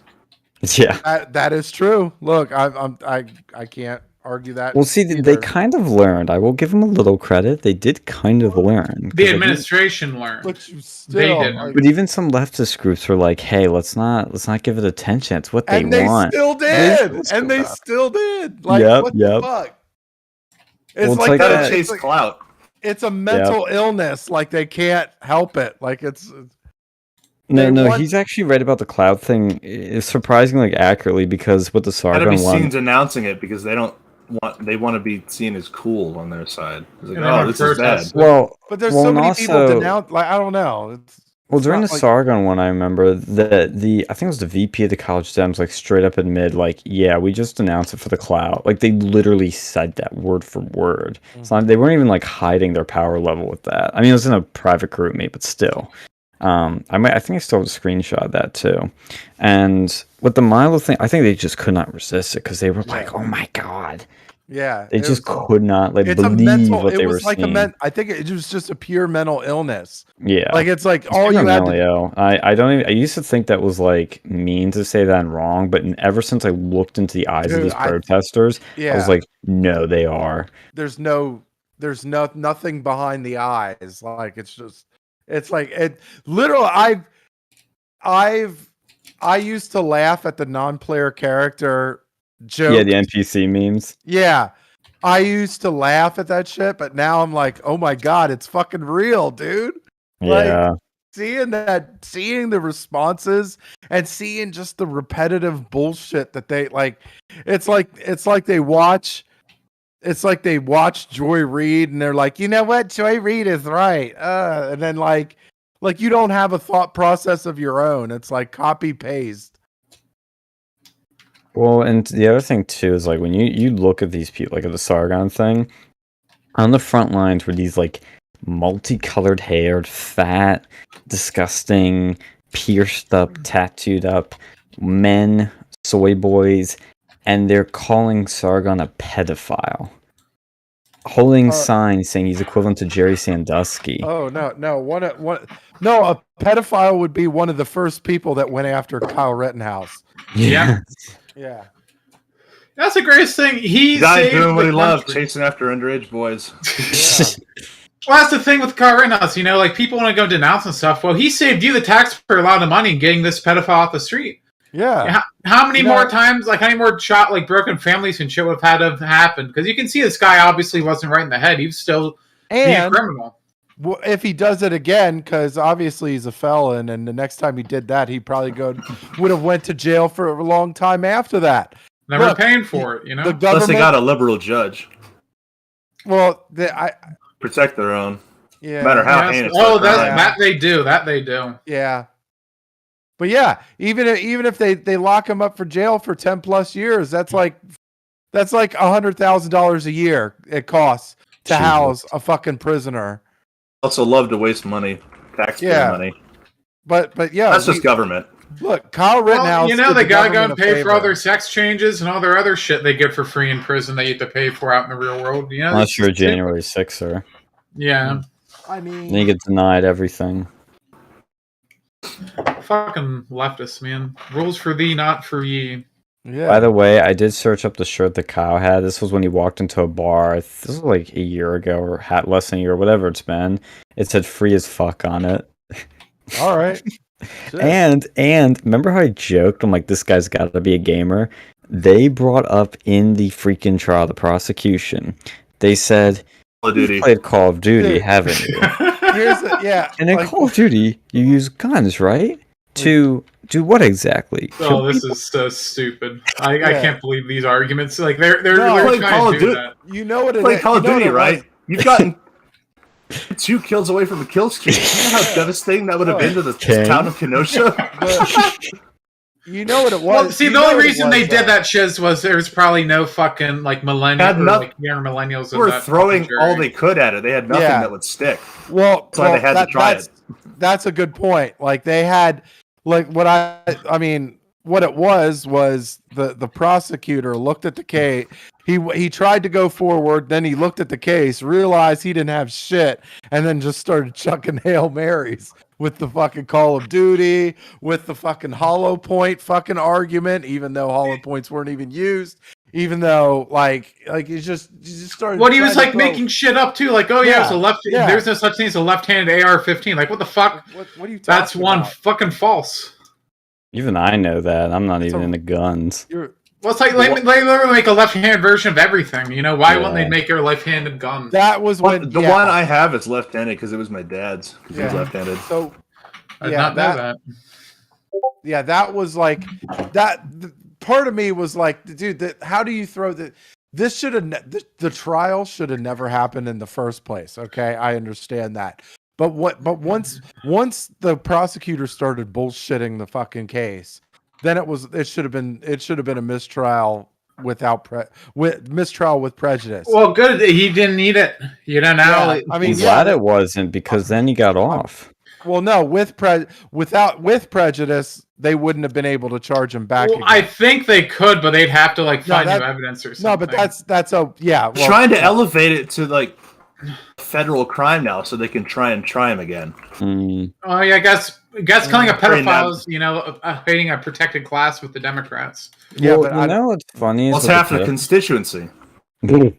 Yeah, that is true. Look, I can't argue that. Well, see, they kind of learned. I will give them a little credit. They did kind of learn. The administration learned. But you still, they didn't. But even some leftist groups were like, "Hey, let's not give it attention. It's what they want." And they still did. Like, what the fuck? It's like that. Chase clout. It's a mental illness. Like, they can't help it. Like, it's. No, he's actually right about the cloud thing. It's surprisingly accurately, because with the Sargon one, one, scenes announcing it because they want to be seen as cool on their side. It's like, this is bad. Well, but there's so many people denounce. Like, I don't know. During the Sargon one, I remember that I think it was the VP of the college Dems like straight up admit, like, yeah, we just announced it for the cloud. Like, they literally said that word for word. So they weren't even like hiding their power level with that. I mean, it was in a private group meet, but still. I think I still have a screenshot of that too. And with the Milo thing, I think they just could not resist it because they were like, "Oh my god!" Yeah, they just could not believe what they were seeing. I think it was just a pure mental illness. Yeah, like it's like all you had to. I used to think that was like mean to say that and wrong, but ever since I looked into the eyes of these protesters, I was like, no, they are. There's nothing behind the eyes. Like, it's like it literally. I used to laugh at the non-player character joke. Yeah, the NPC memes. Yeah, I used to laugh at that shit, but now I'm like, oh my god, it's fucking real, dude. Yeah. Like, seeing the responses and seeing just the repetitive bullshit that they like. It's like they watch Joy Reid and they're like, you know what, Joy Reid is right, and then like you don't have a thought process of your own. It's like copy paste. Well, and the other thing too is like when you look at these people, like at the Sargon thing, on the front lines were these like multicolored haired, fat, disgusting, pierced up, tattooed up men, soy boys, and they're calling Sargon a pedophile. Holding signs saying he's equivalent to Jerry Sandusky. Oh no! A pedophile would be one of the first people that went after Kyle Rittenhouse. Yeah. Yeah. That's the greatest thing. He saved doing what he loved, chasing after underage boys. Yeah. Well, that's the thing with Kyle Rittenhouse. You know, like people want to go denounce and stuff. Well, he saved you, the taxpayer, a lot of money in getting this pedophile off the street. Yeah. How many more times, like how many more broken families and shit would have had to have happened? Because you can see this guy obviously wasn't right in the head. He was still being a criminal. Well, if he does it again, because obviously he's a felon, and the next time he did that, he probably would have went to jail for a long time after that. Never paying for it, you know. Unless they got a liberal judge. Well, protect their own. Yeah. No matter how heinous. Oh, that they do. That they do. Yeah. But yeah, even if they lock him up for jail for 10 plus years, that's like $100,000 a year it costs to house a fucking prisoner. Also love to waste money, taxpayer money. But yeah, that's just government. Look, Kyle Rittenhouse. Well, they gotta go and pay for all their sex changes and all their other shit they get for free in prison that you have to pay for out in the real world. You know, unless you're a January 6er. Yeah. I mean, then you get denied everything. Fucking leftists, man. Rules for thee, not for ye. Yeah. By the way, I did search up the shirt that Kyle had. This was when he walked into a bar. This was like a year ago or less than a year, whatever it's been. It said "free as fuck" on it. All right. and remember how I joked? I'm like, this guy's got to be a gamer. They brought up in the freaking trial, the prosecution. They said, "You played Call of Duty, haven't you?" And in Call of Duty, you use guns, right? To do what exactly? Oh, this is so stupid. I can't believe these arguments. Like they're playing trying Call to of do Duty. that. You know what it Playing is? Call of You know Duty, what it right? was? You've gotten 2 kills away from a kill streak. You know how devastating that would have been to the town of Kenosha? You know what it was? Well, see, the only reason they did that shiz was there was probably no fucking like like younger millennials. They were throwing all they could at it. They had nothing that would stick. Well, that's why they had to try it. That's a good point. Like they had, like what it was the prosecutor looked at the case. He tried to go forward, then he looked at the case, realized he didn't have shit, and then just started chucking Hail Marys with the fucking Call of Duty, with the fucking hollow point fucking argument, even though hollow points weren't even used, even though like he just started. What he was like making shit up too, like it's a left. Yeah. There's no such thing as a left-handed AR-15. Like what the fuck? What are you talking That's one about? fucking false. Even I know that. I'm not even into guns. Well, it's like they literally make a left-handed version of everything. You know, why wouldn't they make a left-handed gun? That was when the one I have is left-handed because it was my dad's. He's left-handed. So I did not know that. Yeah, that was like that. Part of me was like, dude, how do you throw the? This should have the trial should have never happened in the first place. Okay, I understand that. But once the prosecutor started bullshitting the fucking case, then it should have been a mistrial mistrial with prejudice. Well, good. He didn't need it. You don't know. Yeah, I mean, I'm glad it wasn't, because then he got off. Well, no, with prejudice, they wouldn't have been able to charge him back. Well, I think they could, but they'd have to find new evidence or something. No, but that's trying to elevate it to like federal crime now, so they can try him again. Oh yeah, I guess killing a pedophile is hating a protected class with the Democrats. Yeah, but I know what's funny. It's half the constituency. The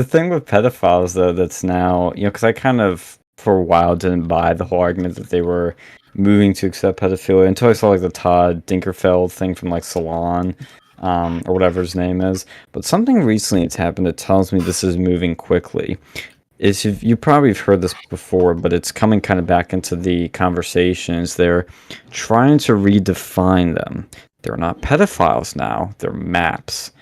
thing with pedophiles, though, that's now because I kind of for a while didn't buy the whole argument that they were moving to accept pedophilia until I saw like the Todd Dinkerfeld thing from like Salon. Or whatever his name is. But something recently that's happened that tells me this is moving quickly. You probably have heard this before, but it's coming kind of back into the conversations. They're trying to redefine them. They're not pedophiles now. They're maps.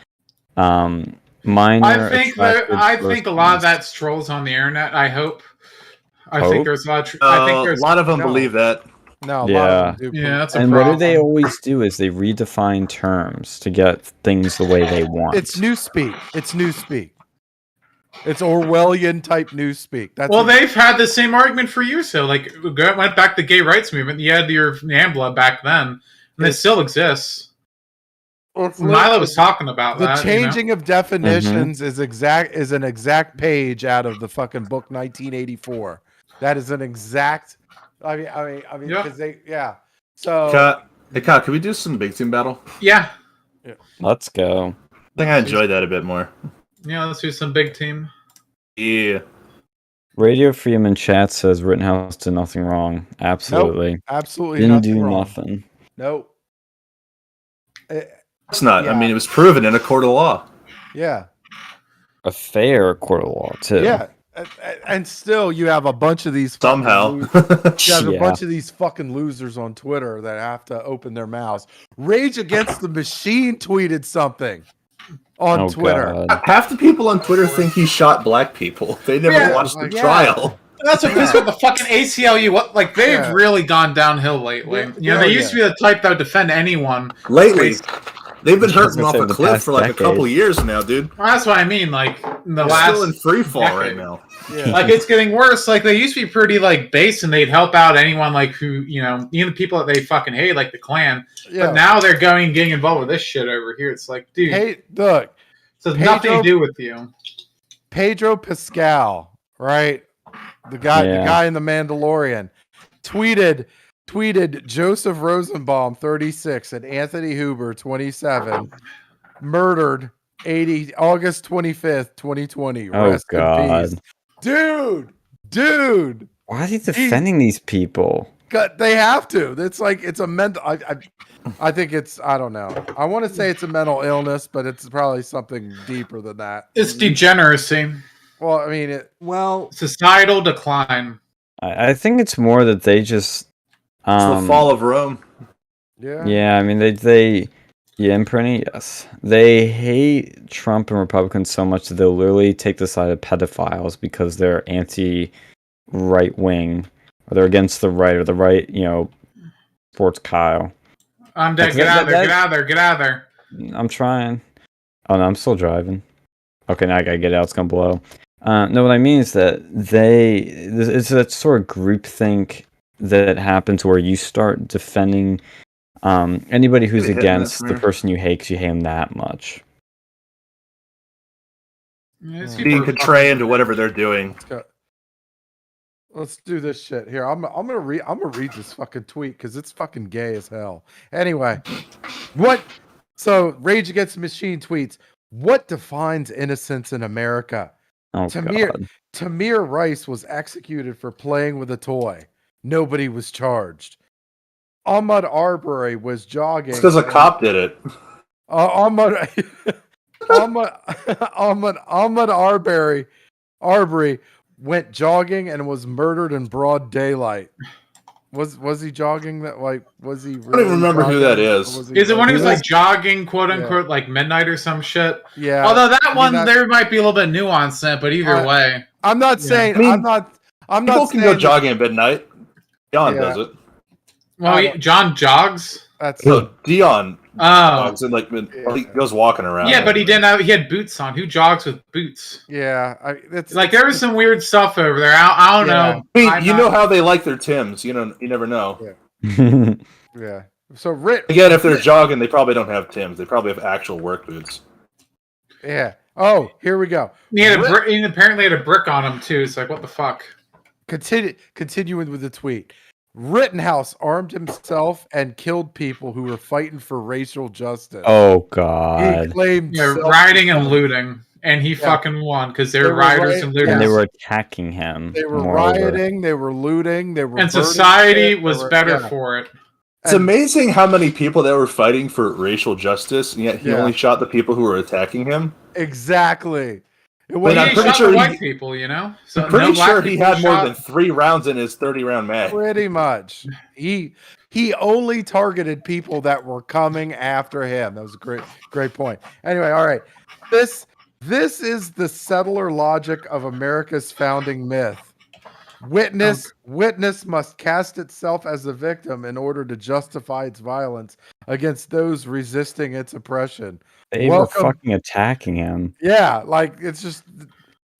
Minor. I think a lot of that's trolls on the internet. I hope. I think there's a lot. A lot of them believe that. No. Yeah. That's a and problem. what do they always do is they redefine terms to get things the way they want. It's newspeak. It's Orwellian type newspeak. They've had the same argument for years. So, like, went back to the gay rights movement. You had your NAMBLA back then, and it still exists. Milo was talking about the that. The changing of definitions is an exact page out of the fucking book 1984. That is an exact. I mean, because So, hey, Kyle, can we do some big team battle? Yeah. Let's go. I think I enjoyed that a bit more. Yeah, let's do some big team. Yeah. Radio Freedom in chat says Rittenhouse did nothing wrong. Absolutely. Nope, absolutely didn't nothing do wrong. nothing. Nope. It's not. Yeah. I mean, it was proven in a court of law. Yeah. A fair court of law, too. Yeah. And still, you have a bunch of these somehow. You have a bunch of these fucking losers on Twitter that have to open their mouths. Rage Against the Machine tweeted something on Twitter. God. Half the people on Twitter think he shot black people. They never watched the trial. That's what pissed with the fucking ACLU. Like they've really gone downhill lately. They used to be the type that would defend anyone. Lately. They've been hurting off a cliff for like a couple years now, dude. Well, that's what I mean. Like They're still in free fall right now. Yeah. Like it's getting worse. Like they used to be pretty like base, and they'd help out anyone like who even the people that they fucking hate, like the Klan. Yeah. But now they're going and getting involved with this shit over here. It's like, dude, hey, look, it has nothing to do with you. Pedro Pascal, right? The guy in the Mandalorian, tweeted Joseph Rosenbaum 36 and Anthony Huber 27 murdered August 25th 2020. Oh Rest God, in peace. Dude, why are they defending these people? They have to. It's like it's a mental. I think it's. I don't know. I want to say it's a mental illness, but it's probably something deeper than that. It's degeneracy. Well, I mean, societal decline. I think it's more that they just. It's the fall of Rome. Yeah, I mean in printing, yes. They hate Trump and Republicans so much that they'll literally take the side of pedophiles because they're anti-right wing, or they're against the right, or the right, sports Kyle. I'm dead. Get out of there. Get out of there. Get out of there. I'm trying. Oh no, I'm still driving. Okay, now I gotta get out. It's gonna blow. No, what I mean is that it's that sort of groupthink that happens where you start defending anybody who's against the person you hate because you hate them that much. Being contrarian to whatever they're doing. Let's do this shit here. I'm gonna read this fucking tweet because it's fucking gay as hell. Anyway, so Rage Against the Machine tweets, what defines innocence in America? Oh, Tamir Rice was executed for playing with a toy. Nobody was charged. Ahmaud Arbery was jogging. It's because a cop did it. Ahmaud Arbery went jogging and was murdered in broad daylight. Was he jogging that was he really I don't even remember who that is. Is it when he was like jogging, quote unquote, like midnight or some shit? Yeah. Although there might be a little bit of nuance in it, but either way. I'm not saying I'm not people can go jogging at midnight. Dion does it. Well, John jogs. Dion jogs and he goes walking around. Yeah, but he didn't. He had boots on. Who jogs with boots? Yeah, there was some weird stuff over there. I don't know. I mean, know how they like their Tims. You never know. Yeah. Yeah. So again, if they're jogging, they probably don't have Tims. They probably have actual work boots. Yeah. Oh, here we go. He apparently had a brick on him too. It's like, what the fuck? Continuing with the tweet. Rittenhouse armed himself and killed people who were fighting for racial justice. Oh God! He claimed rioting and looting, and he fucking won because they were rioters and looters. And they were attacking him. They were rioting. They were looting. They were. And society was better for it. It's amazing how many people that were fighting for racial justice, and yet he only shot the people who were attacking him. Exactly. But I'm pretty sure white people, So I'm pretty sure he had more than 3 rounds in his 30-round mag. Pretty much. He only targeted people that were coming after him. That was a great point. Anyway, all right. This is the settler logic of America's founding myth. Witness must cast itself as a victim in order to justify its violence against those resisting its oppression. They were fucking attacking him. Yeah, it's just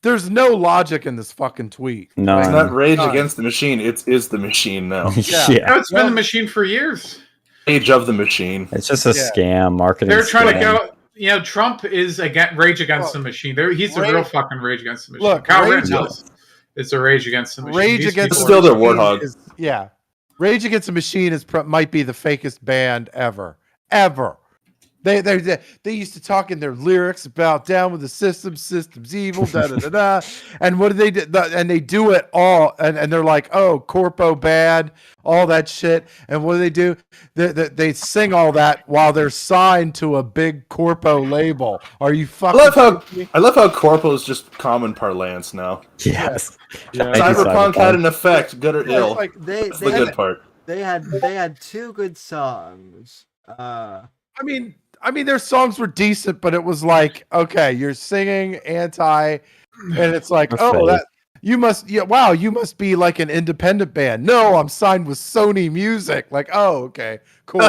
there's no logic in this fucking tweet. No, it's not Rage Against the Machine. It is the machine now. Yeah. It's been the machine for years. Age of the Machine. It's just a scam, marketing. They're trying to go. Trump is Rage Against the Machine. He's a real fucking Rage Against the Machine. Look, Kyle Rittenhouse is a Rage Against the Machine. Rage Against the still their warthog. Rage Against the Machine might be the fakest band ever. They used to talk in their lyrics about down with the system's evil, da da da da. And what do they do? And they do it all, and they're like, oh, corpo bad, all that shit. And what do? They sing all that while they're signed to a big corpo label. Are you fucking? I love how corpo is just common parlance now. Yes. Cyberpunk had an effect, good or ill. That's the good part. They had 2 good songs. I mean, their songs were decent, but it was like, okay, you're singing anti, and it's like, you must be like an independent band. No, I'm signed with Sony Music. Like, oh, okay, cool,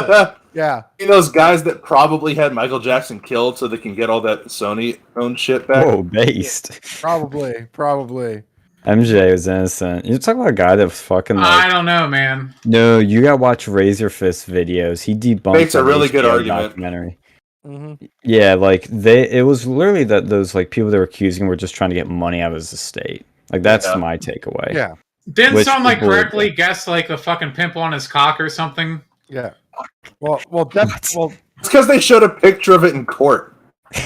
yeah. Those guys that probably had Michael Jackson killed so they can get all that Sony owned shit back. Whoa, based. Probably. MJ was innocent. You talk about a guy that was fucking. I don't know, man. No, you gotta watch Razor Fist videos. He debunked. Makes a really good argument. Documentary. Mm-hmm. Yeah, it was literally that those people they were accusing were just trying to get money out of his estate. That's my takeaway. Yeah. Didn't someone correctly guess the fucking pimple on his cock or something? Yeah. Well, it's because they showed a picture of it in court.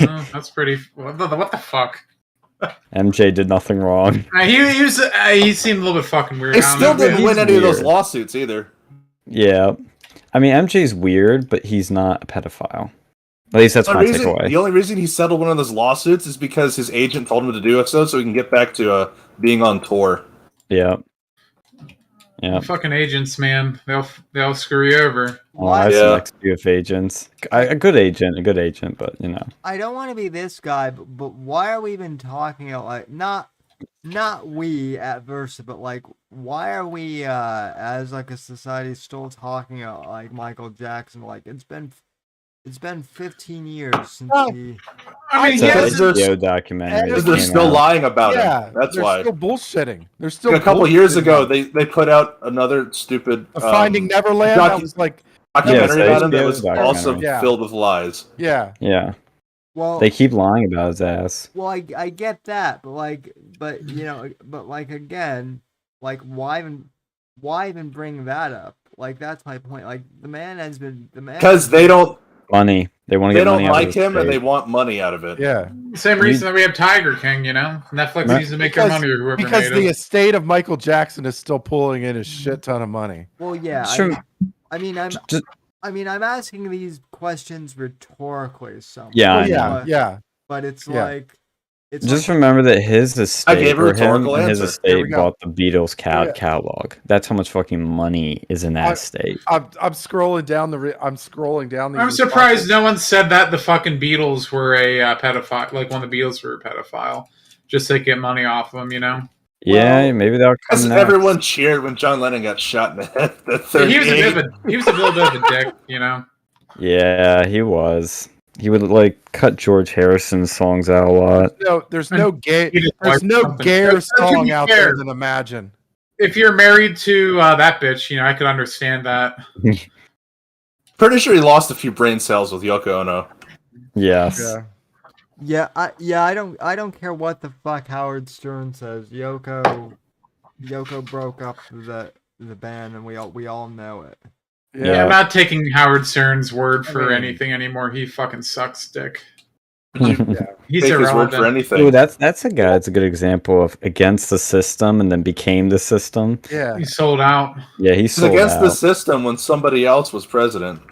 That's pretty. What the fuck? MJ did nothing wrong. He seemed a little bit fucking weird. They still didn't win any of those lawsuits either. Yeah, I mean MJ's weird, but he's not a pedophile. At least that's my takeaway. The only reason he settled one of those lawsuits is because his agent told him to do so he can get back to being on tour. Yeah. Yeah. Fucking agents, man. They'll screw you over. Well, I have some XBF agents. A good agent, but you know. I don't want to be this guy, but why are we even talking about, like, not we at Versa, but like, why are we as like a society still talking about like Michael Jackson? Like, it's been 15 years since he. I mean, because HBO documentary. Because they're still lying about it. That's why. They're still bullshitting. They're still a couple years ago. They put out another stupid Finding Neverland. That was like documentary about him that was also filled with lies. Yeah. Yeah. Well, they keep lying about his ass. Well, I get that, but you know, but like again, like why even bring that up? Like that's my point. Like the man has been because they don't money. They want to get money. They don't like him, and they want money out of it. Yeah. Same reason that we have Tiger King. You know, Netflix needs to make their money or whoever because made the him. estate of Michael Jackson is still pulling in a shit ton of money. Well, yeah. Sure. I'm asking these questions rhetorically. Yeah, But it's like, just remember that his estate, his estate bought the Beatles catalog. That's how much fucking money is in that estate. I'm scrolling down these. I'm surprised no one said that the fucking Beatles were a pedophile. Like one of the Beatles were a pedophile, just to get money off of them. You know. Yeah, maybe that'll come next. Everyone cheered when John Lennon got shot in the head. He was a little bit of a dick, you know. Yeah, he was. He would like cut George Harrison's songs out a lot. There's no gayer song out there than Imagine. If you're married to that bitch, you know I could understand that. Pretty sure he lost a few brain cells with Yoko Ono. Yes. Yeah, I don't care what the fuck Howard Stern says. Yoko broke up the band, and we all know it. Yeah, I'm not taking Howard Stern's word for anything anymore. He fucking sucks dick. He's his word for anything. Ooh, that's a guy. That's a good example of against the system and then became the system. Yeah, he sold out. Yeah, he sold against out. the system when somebody else was president.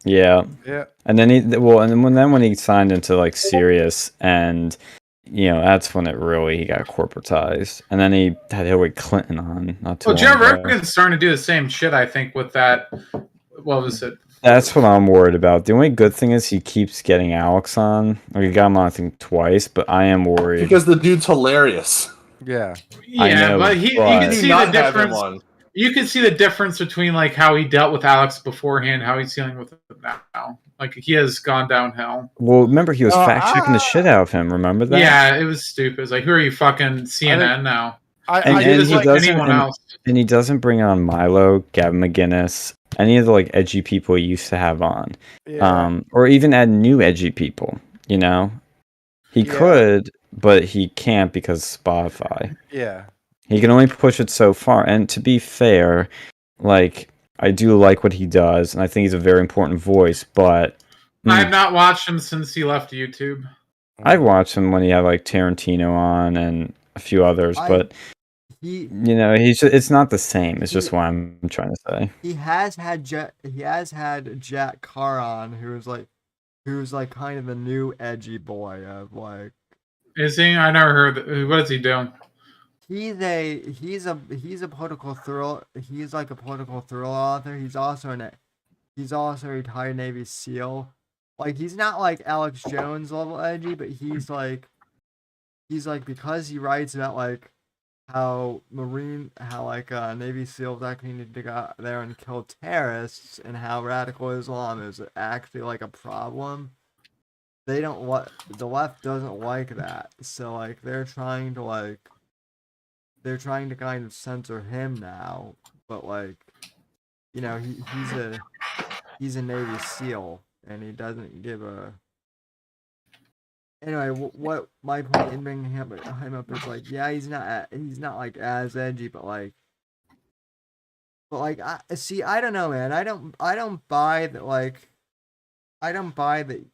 Yeah. Yeah. And then when he signed into like Sirius, and you know that's when he got corporatized, and then he had Hillary Clinton on. Joe Rogan's starting to do the same shit. I think with that. What was it? That's what I'm worried about. The only good thing is he keeps getting Alex on. Like, he got him on I think twice, but I am worried because the dude's hilarious. Yeah. Yeah, but you can see the difference. You can see the difference between like how he dealt with Alex beforehand, how he's dealing with it now. Like he has gone downhill. Well, remember he was fact checking the shit out of him. Remember that? Yeah, it was stupid. It's like, who are you, fucking CNN now? And he doesn't bring on Milo, Gavin McGinnis, any of the like edgy people he used to have on, or even add new edgy people. You know, he could, but he can't because Spotify. Yeah. He can only push it so far. And to be fair, like, I do like what he does, and I think he's a very important voice, but I have not watched him since he left YouTube. I watched him when he had like Tarantino on and a few others, but you know, it's not the same. It's just what I'm trying to say. He has had Jack Carr on, who's like kind of the new edgy boy of like. Is he? I never heard. What is he doing? He's a political thrill. He's like a political thrill author. He's also a retired Navy SEAL. Like he's not like Alex Jones level edgy, but he's like because he writes about like how Navy SEALs actually need to go out there and kill terrorists, and how radical Islam is actually like a problem. The left doesn't like that, so like they're trying to kind of censor him now, but like, you know, he's a Navy SEAL, and he doesn't give a. Anyway, what my point in bringing him up is like, yeah, he's not like as edgy, but like I don't know, man. I don't buy that. Like, I don't buy that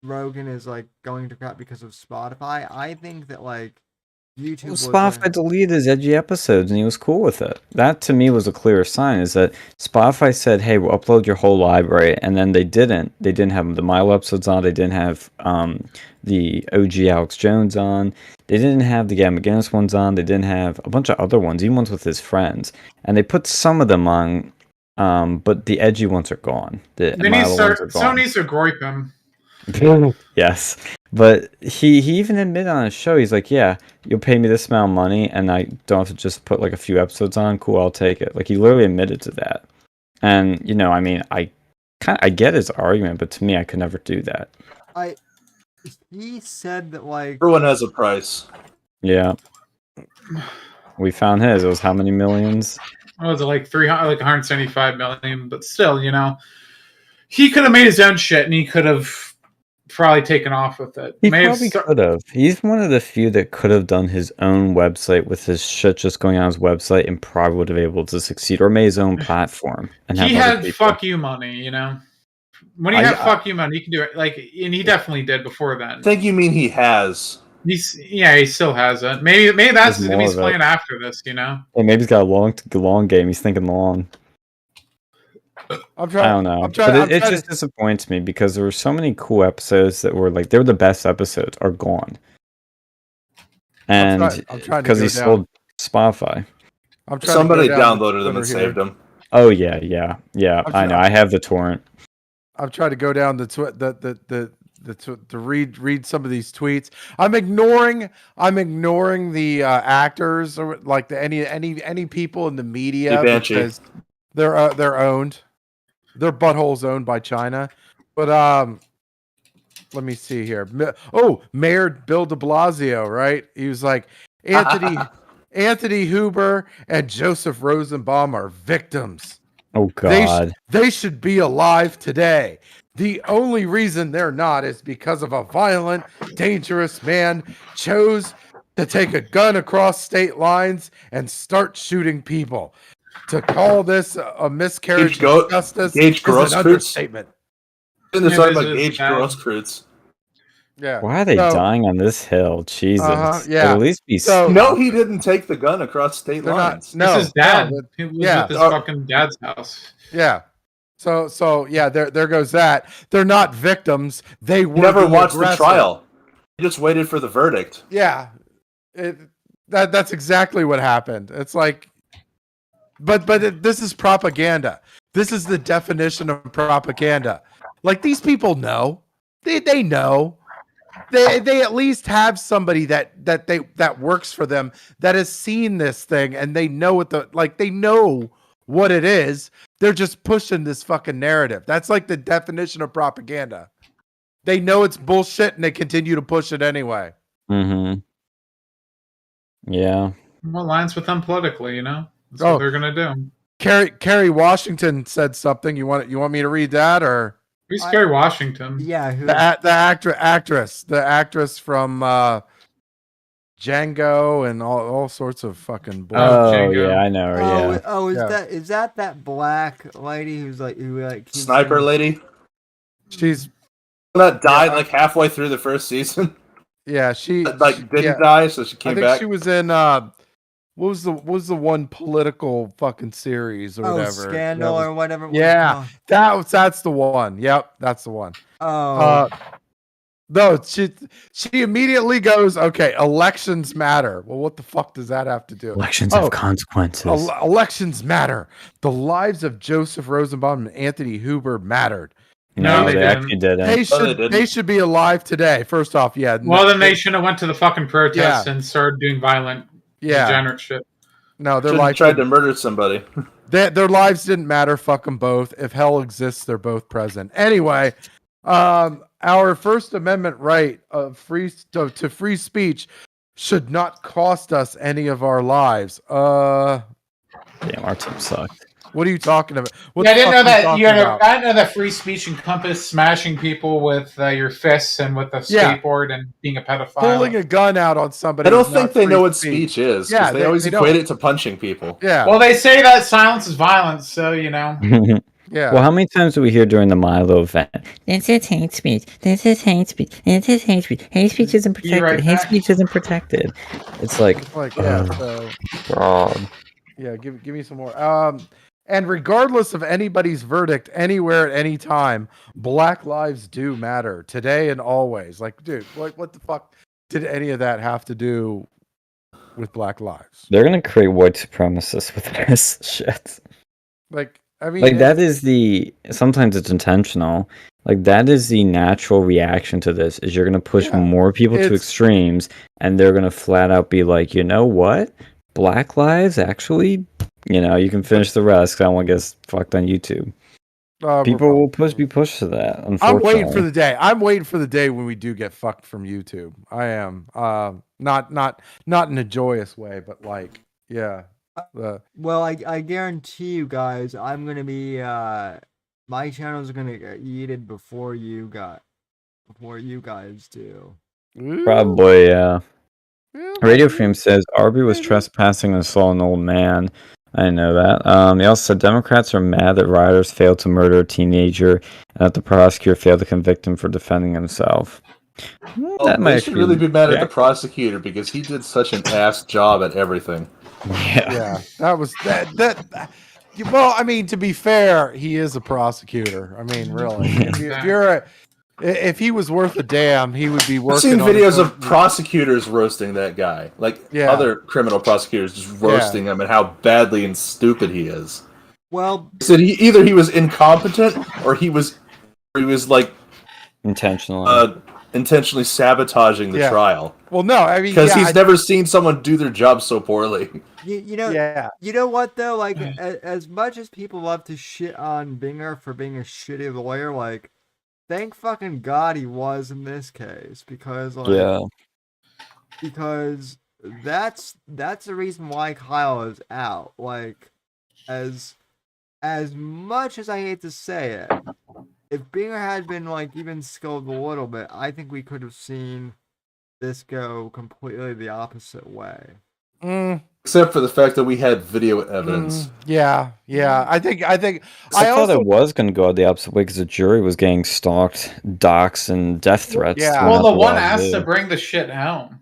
Rogan is like going to crap because of Spotify. I think that like. Spotify deleted his edgy episodes and he was cool with it. That to me was a clear sign, is that Spotify said, hey, we'll upload your whole library, and then they didn't have the Milo episodes on, they didn't have the OG Alex Jones on, They didn't have the Gavin McInnes ones on. They didn't have a bunch of other ones, even ones with his friends. And they put some of them on, but the edgy ones are gone. The Milo ones are gone. Someone needs to gripe him. Yes, but he even admitted on his show, he's like, yeah, you'll pay me this amount of money and I don't have to just put like a few episodes on. Cool, I'll take it. Like, he literally admitted to that. And I mean, I get his argument, but to me, I could never do that. He said that, like, everyone has a price. Yeah, we found his. It was how many millions? What was it, like 175 million? But still, he could have made his own shit, and he could have probably taken off with it. He probably could have. He's one of the few that could have done his own website with his shit just going on his website and probably would have been able to succeed, or made his own platform. And he had fuck you money, When you have fuck you money, you can do it. And he definitely did before then. I think you mean he has. He still has it. Maybe that's going to be his plan after this, Yeah, maybe he's got a long game. He's thinking long. I don't know. It just disappoints me because there were so many cool episodes that were like, they were the best episodes are gone. And because he sold Spotify. Somebody downloaded them and saved them. Oh yeah. I know. I have the torrent. I'm trying to go down to read some of these tweets. I'm ignoring the actors or like any people in the media because they're owned. Their butthole's owned by China. But let me see here. Mayor Bill de Blasio, right? He was like, Anthony Huber and Joseph Rosenbaum are victims. Oh God. They should be alive today. The only reason they're not is because of a violent, dangerous man chose to take a gun across state lines and start shooting people. To call this a miscarriage of justice is an understatement. And they're talking about Gage Grosskreutz. Yeah. Why are they dying on this hill? Jesus. Yeah. At least be no, he didn't take the gun across state lines. No, it's his dad. He was at his fucking dad's house. Yeah. So yeah, there goes that. They're not victims. They were never watched the trial. He just waited for the verdict. Yeah. That's exactly what happened. It's like, but this is propaganda. This is the definition of propaganda. Like, these people know. They know. They at least have somebody that works for them that has seen this thing and they know they know what it is. They're just pushing this fucking narrative. That's like the definition of propaganda. They know it's bullshit and they continue to push it anyway. Mm-hmm. Yeah. What lines with them politically, That's what they're gonna do. Kerry Washington said something. You want me to read that or? Who's Kerry Washington? Yeah, the actress from Django and all sorts of fucking. Django. Yeah, I know her. Yeah. Is that black lady who sniper lady? She's that died like halfway through the first season. Yeah, she didn't die, so she came back. I think she was in what was the one political fucking series or whatever? Scandal or whatever. Yeah, that's the one. Yep, that's the one. Oh. No, she immediately goes, okay, elections matter. Well, what the fuck does that have to do? Elections have consequences. Elections matter. The lives of Joseph Rosenbaum and Anthony Huber mattered. No, they actually didn't. They should be alive today. First off, yeah. Well, then they shouldn't have went to the fucking protests and started doing violent, degenerate shit. No, their lives tried to murder somebody. Their lives didn't matter. Fuck them both. If hell exists, they're both present. Anyway, our First Amendment right of free speech should not cost us any of our lives. Damn, our team sucked. What are you talking about? I didn't know that I didn't know that free speech encompassed smashing people with your fists and with a skateboard and being a pedophile. Pulling a gun out on somebody. I don't think they know what speech is. Yeah, they always equate it to punching people. Yeah. Well, they say that silence is violence, so Yeah. Well, how many times do we hear during the Milo event? This is hate speech. This is hate speech. This is hate speech. Hate speech isn't protected. Hate speech isn't protected. It's like God. Yeah, give me some more. And regardless of anybody's verdict, anywhere at any time, Black lives do matter today and always. Like, dude, what the fuck? did any of that have to do with Black Lives? They're gonna create white supremacists with this shit. Like, I mean, like that is sometimes it's intentional. Like that is the natural reaction to this. Is you're gonna push more people to extremes, and they're gonna flat out be like, you know what, Black Lives actually, you can finish the rest. 'Cause I don't want to get fucked on YouTube. People will be pushed to that. Unfortunately, I'm waiting for the day. I'm waiting for the day when we do get fucked from YouTube. I am. Not in a joyous way, but like, yeah. Well, I guarantee you guys, I'm gonna be my channel's gonna get yeeted before you guys do. Probably, yeah. Radio Frame says Arby was trespassing and assaulting an old man. I didn't know that. He also said Democrats are mad that rioters failed to murder a teenager and that the prosecutor failed to convict him for defending himself. Well, they should really be mad at the prosecutor because he did such an ass job at everything. Yeah, that was that. Well, I mean, to be fair, he is a prosecutor. I mean, really, if he was worth a damn, he would be working. I've seen videos of prosecutors roasting that guy, like other criminal prosecutors just roasting him and how badly and stupid he is. Well, so either he was incompetent or he was like intentionally sabotaging the trial. Well, no, I mean, because he's never seen someone do their job so poorly. You know what though? Like, as much as people love to shit on Binger for being a shitty lawyer, like, thank fucking God he was in this case, because because that's the reason why Kyle is out. Like, as much as I hate to say it, if Binger had been like even skilled a little bit, I think we could have seen this go completely the opposite way. Except for the fact that we had video evidence. Yeah. I think. I thought it was going to go the opposite way because the jury was getting stalked, doxxed, and death threats. Yeah. Well, the one asked to bring the shit home.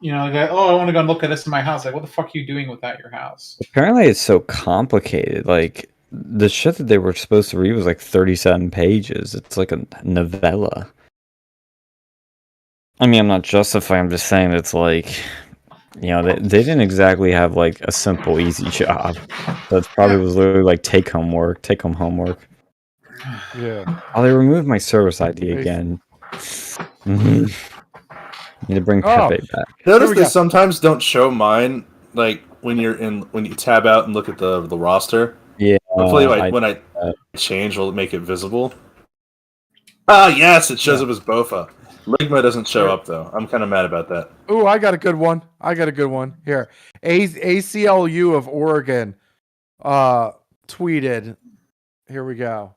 Like, I want to go and look at this in my house. Like, what the fuck are you doing without your house? Apparently, it's so complicated. Like, the shit that they were supposed to read was like 37 pages. It's like a novella. I mean, I'm not justifying. I'm just saying it's like, they didn't exactly have like a simple, easy job. That probably was literally like take home homework. Yeah. Oh, they removed my service ID again. Need to bring Pepe back. Notice they sometimes don't show mine, like when you tab out and look at the roster. Yeah. Hopefully, when I change, will it make it visible? Ah, yes, it shows up as Bofa. Ligma doesn't show up though. I'm kind of mad about that. Ooh, I got a good one. Here. ACLU of Oregon tweeted. Here we go.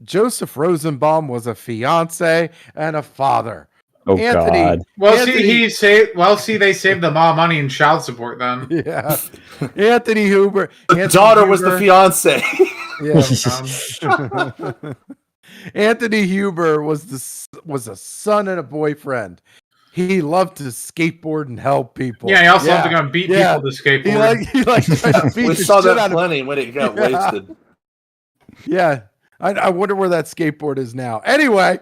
Joseph Rosenbaum was a fiance and a father. Oh, God. Well, they saved the mom money in child support then. Yeah. Anthony Huber. The daughter was the fiance. Yeah. Anthony Huber was a son and a boyfriend. He loved to skateboard and help people. Yeah, he also loved to go and beat people to skateboard. He liked to beat we saw that plenty when it got wasted. Yeah. I wonder where that skateboard is now. Anyway,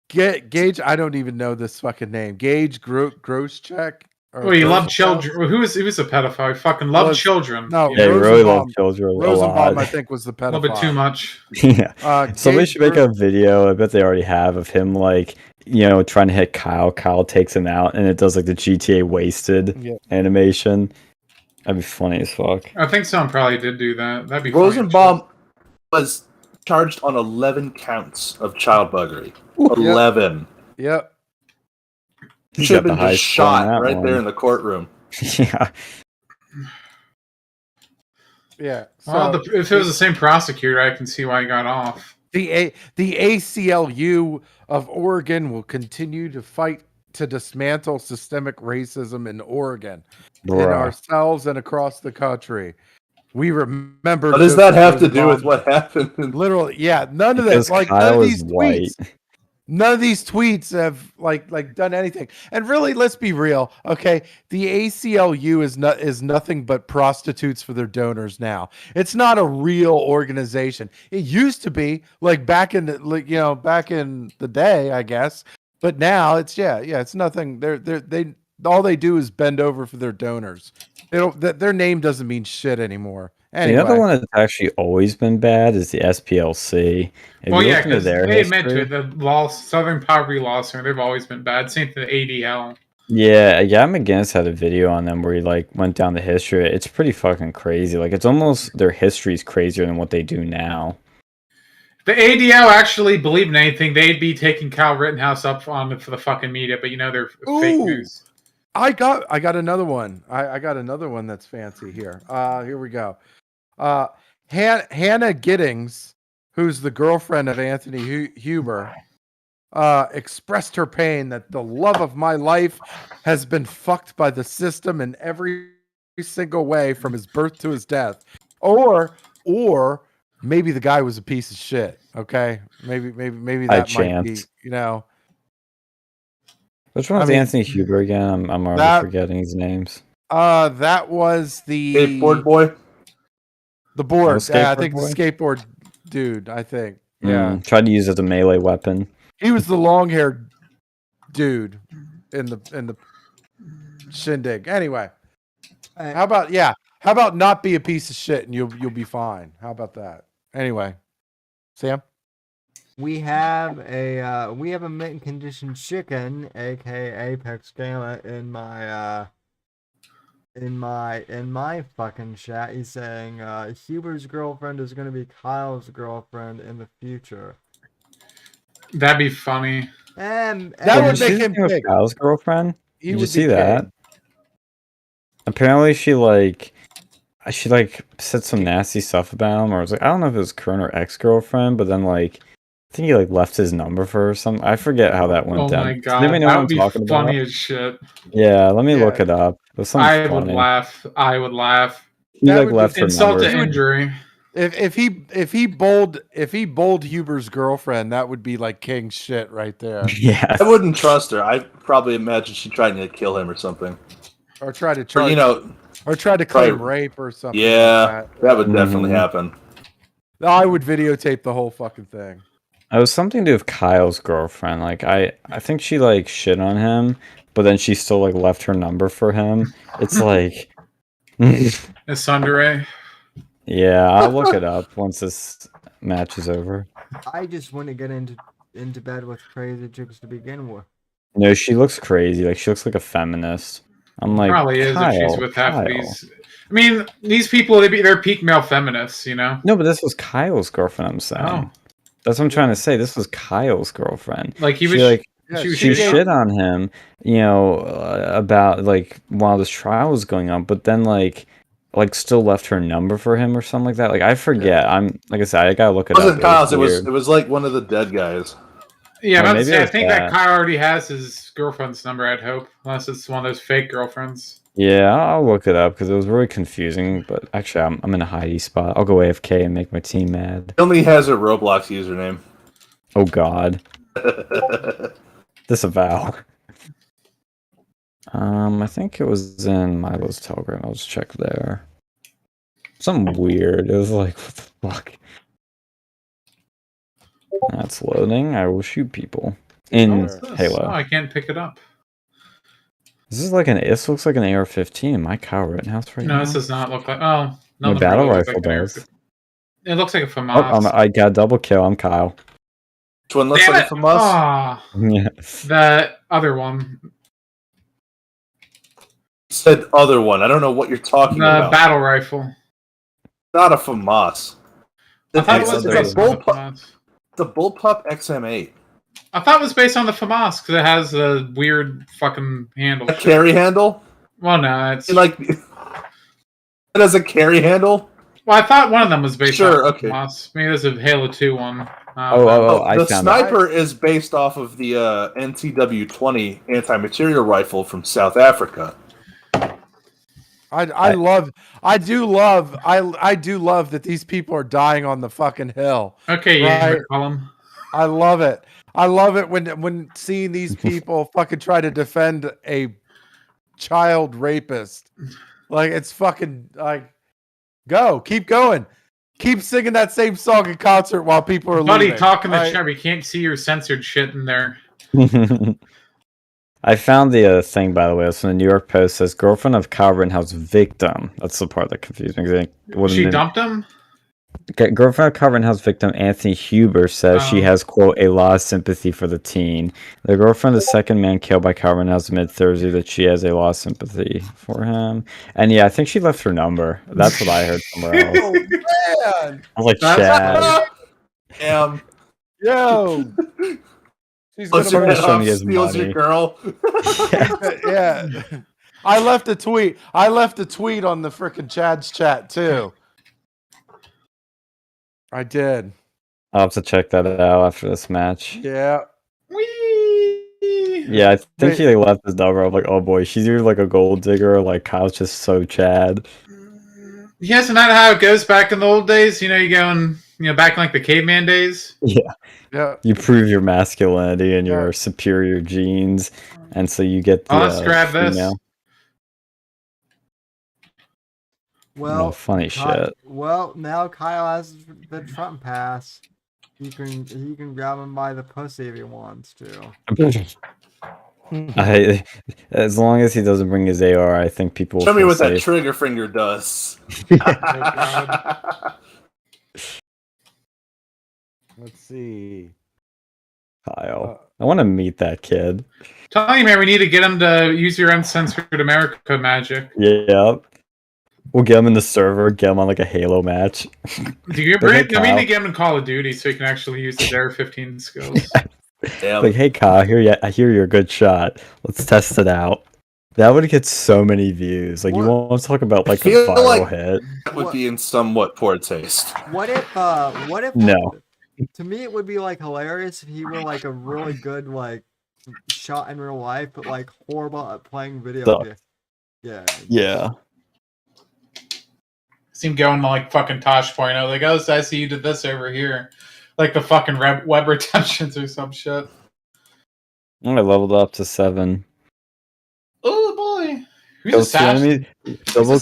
Gage, I don't even know this fucking name. Gage Groschek. Well, he loved children. Who was a pedophile? He fucking loved children. No, yeah, he really loved children. Rosenbaum, I think, was the pedophile. A little bit too much. Yeah. Somebody should make a video. I bet they already have of him, like, trying to hit Kyle. Kyle takes him out, and it does like the GTA wasted animation. That'd be funny as fuck. I think someone probably did do that. That'd be Rosenbaum was charged on 11 counts of child buggery. 11. Yep. He should have been just shot right there in the courtrum. Yeah. Yeah. Well, if it was the same prosecutor, I can see why he got off. The ACLU of Oregon will continue to fight to dismantle systemic racism in Oregon, in ourselves and across the country. We remember. What does that have to do with what happened? Literally, yeah. None of this. Like none of these tweets. None of these tweets have like done anything. And really, let's be real, okay? The ACLU is nothing but prostitutes for their donors now. It's not a real organization. It used to be, like back in the day, I guess. But now it's it's nothing. They all they do is bend over for their donors. They don't. Their name doesn't mean shit anymore. Anyway. The other one that's actually always been bad is the SPLC. Well, yeah, because they admit to it. The Southern Poverty Law Center, they've always been bad. Same thing with ADL. Yeah, McGinnis had a video on them where he like went down the history. It's pretty fucking crazy. Like it's almost their history's crazier than what they do now. The ADL actually believed in anything, they'd be taking Kyle Rittenhouse up on for the fucking media, but they're fake news. I got another one. I got another one that's fancy here. Here we go. Hannah Giddings, who's the girlfriend of Anthony Huber, expressed her pain that the love of my life has been fucked by the system in every single way from his birth to his death. Or maybe the guy was a piece of shit. Okay, maybe that might be. Which one's Anthony Huber again? I'm already forgetting his names. That was the skateboard boy. The board. Yeah, I think the skateboard dude. I think. Yeah. Tried to use it as a melee weapon. He was the long-haired dude in the shindig. Anyway, how about not be a piece of shit and you'll be fine? How about that? Anyway, Sam. We have a mint condition chicken, aka Apex Gala, in my fucking chat. He's saying Huber's girlfriend is gonna be Kyle's girlfriend in the future. That'd be funny. That would make him big. Kyle's girlfriend. Did you see that? Apparently, she said some nasty stuff about him, or was like, I don't know if it was current or ex-girlfriend, but then I think he left his number for her or something. I forget how that went down. Oh my god, that would be funny as shit. Yeah, let me look it up. I would laugh. He left her insult number. to injury. If he bowled Huber's girlfriend, that would be like king shit right there. Yeah, I wouldn't trust her. I'd probably imagine she'd try to kill him or something, or try to charge, or try to claim rape or something. Yeah, that would definitely happen. I would videotape the whole fucking thing. It was something to do with Kyle's girlfriend. I think she shit on him, but then she still left her number for him. It's like it's Sundere. Yeah, I'll look it up once this match is over. I just want to get into bed with crazy chicks to begin with. No, she looks crazy. She looks like a feminist. I'm like, probably is Kyle, if she's with half of these. I mean, these people, they're peak male feminists, No, but this was Kyle's girlfriend. I'm saying. Oh. That's what I'm trying to say. This was Kyle's girlfriend. He was she shit on him, about while this trial was going on, but then still left her number for him or something like that. I forget. I'm I said, I gotta look it up. It wasn't Kyle's. It was one of the dead guys. Yeah, I think that Kyle already has his girlfriend's number. I'd hope, unless it's one of those fake girlfriends. Yeah, I'll look it up because it was really confusing. But actually, I'm in a hidey spot. I'll go AFK and make my team mad. He only has a Roblox username. Oh God. Disavow. I think it was in Milo's Telegram. I'll just check there. Something weird. It was what the fuck? That's loading. I will shoot people in Halo. Oh, I can't pick it up. This looks like an AR-15. Am I Kyle Rittenhouse right now? No, this does not look like. Oh, no. My battle rifle does. It looks like a FAMAS. I got a double kill. I'm Kyle. Which one looks like a FAMAS? Yeah. The other one. Said other one. I don't know what you're talking about. The battle rifle. Not a FAMAS. I thought it was based on the FAMAS. The Bullpup XM8. I thought it was based on the FAMAS because it has a weird fucking handle. A carry handle? Well, no, it's it has a carry handle. Well, I thought one of them was based on okay. FAMAS. Maybe there's a Halo 2 one. The sniper is based off of the NCW-20 anti-material rifle from South Africa. I do love that these people are dying on the fucking hill. Okay, right? Yeah, I love it. I love it when seeing these people fucking try to defend a child rapist. It's fucking keep going. Keep singing that same song in concert while people are Buddy, leaving. talk in the chat. We can't see your censored shit in there. I found the thing, by the way. It's from the New York Post. Says girlfriend of Kyle Rittenhouse victim. That's the part that confused me. 'Cause it wasn't She in- dumped him? Girlfriend of Kyle Rittenhouse victim Anthony Huber says she has, quote, a lot of sympathy for the teen. The girlfriend of the second man killed by Kyle Rittenhouse admitted Thursday that she has a lot of sympathy for him. And yeah, I think she left her number. That's what I heard somewhere else. Oh man! I was like, Chad. Damn. Yo. She's Plus gonna your show head me off, his steals your money. girl. yeah. I left a tweet. I left a tweet on the frickin' Chad's chat too. I did. I'll have to check that out after this match. Yeah. Yeah, I think he left his number. I'm like, oh boy, she's either like a gold digger or like Kyle's just so Chad. Yeah, isn't that how it goes back in the old days? You know, you go and back in like the caveman days. Yeah. Yeah. You prove your masculinity and your superior genes, and so you get the let's grab this. female. Well, funny shit. Well, now Kyle has the Trump pass. He can grab him by the pussy if he wants to. As long as he doesn't bring his AR, I think people will Show me feel what that safe. trigger finger does. Let's see. Kyle. I want to meet that kid. Telling you, man, we need to get him to use your uncensored America magic. Yeah. We'll get him in the server, get him on like a Halo match. Do you Like, hey, need to Kyle. get him in Call of Duty so he can actually use his Air 15 skills? Like, hey Kyle, I hear you're a good shot. Let's test it out. That would get so many views. Like, you want to talk about like a feel viral like hit? That would be in somewhat poor taste. What if No. To me, it would be like hilarious if he were like a really good like shot in real life, but like horrible at playing video games. Yeah. Yeah. See him going to like fucking Tosh point out, like, oh, so I see you did this over here. Like the fucking web retentions or some shit. I leveled up to 7. Oh boy. Who's Kill 2 assassin? enemies, double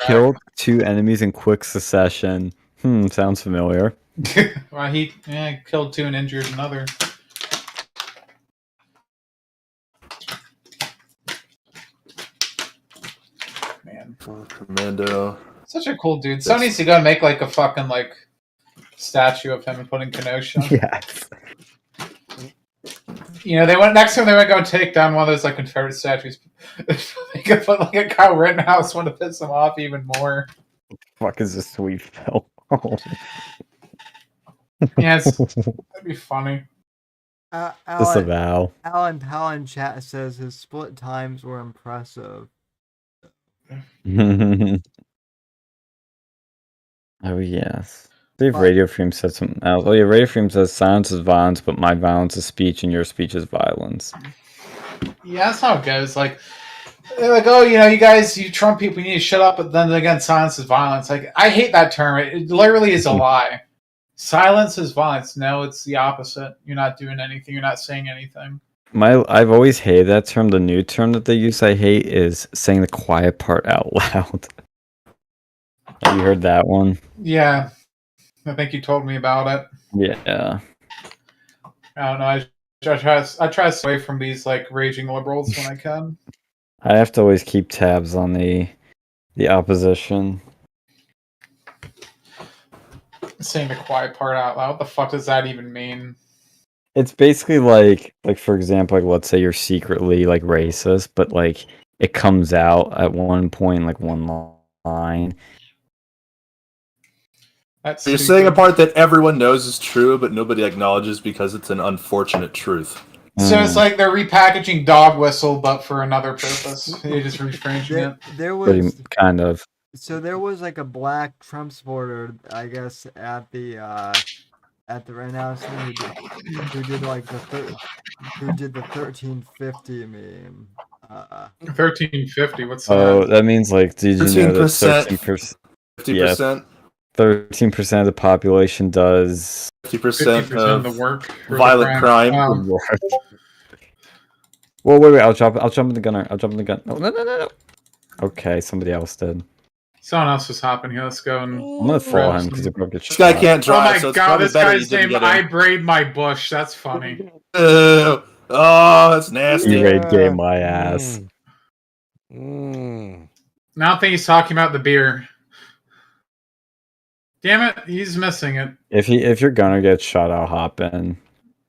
kill 2 enemies in quick succession. Sounds familiar. Well, he killed 2 and injured another. Man. Commando. Such a cool dude. Someone needs to go and make like a fucking like statue of him and put in Kenosha. Yes. Next time they went go take down one of those like Confederate statues. They could put like a Kyle Rittenhouse one to piss him off even more. Fuck is this sweet film? Yes, that'd be funny. Disavow. Alan Powell in chat says his split times were impressive. Oh yes. I believe Radio Freedom said something else. Oh yeah, Radio Freedom says silence is violence, but my violence is speech, and your speech is violence. Yeah, that's how it goes. Like, they're like, oh, you guys, you Trump people, you need to shut up. But then again, silence is violence. Like, I hate that term. It literally is a lie. Silence is violence. No, it's the opposite. You're not doing anything. You're not saying anything. I've always hated that term. The new term that they use I hate is saying the quiet part out loud. Have you heard that one? Yeah. I think you told me about it. Yeah. I don't know. I try to stay away from these like raging liberals when I can. I have to always keep tabs on the opposition. Saying the quiet part out loud. What the fuck does that even mean? It's basically like for example, like let's say you're secretly like racist, but like it comes out at one point, like one line. That's you're saying a part that everyone knows is true, but nobody acknowledges because it's an unfortunate truth. So it's like they're repackaging dog whistle, but for another purpose. They just rephrasing it. There was kind of. So there was like a black Trump supporter, I guess, at the Rittenhouse thing who did like the 1350 meme. 1350. What's that? Oh, that means like did you know that 13%? 50%. 13% of the population does 50% of the work, violent crime. Well, wait! I'll jump in the gunner. I'll jump in the gun. No. Okay, somebody else did. Someone else was hopping here. Let's go and I'm gonna follow him because he broke his. This guy can't drive. Oh my so it's god! This better guy's name I braid my bush. That's funny. Oh, that's nasty. E-raid game my ass. I don't think he's talking about the beer. Damn it, he's missing it. If you're gonna get shot, I'll hop in.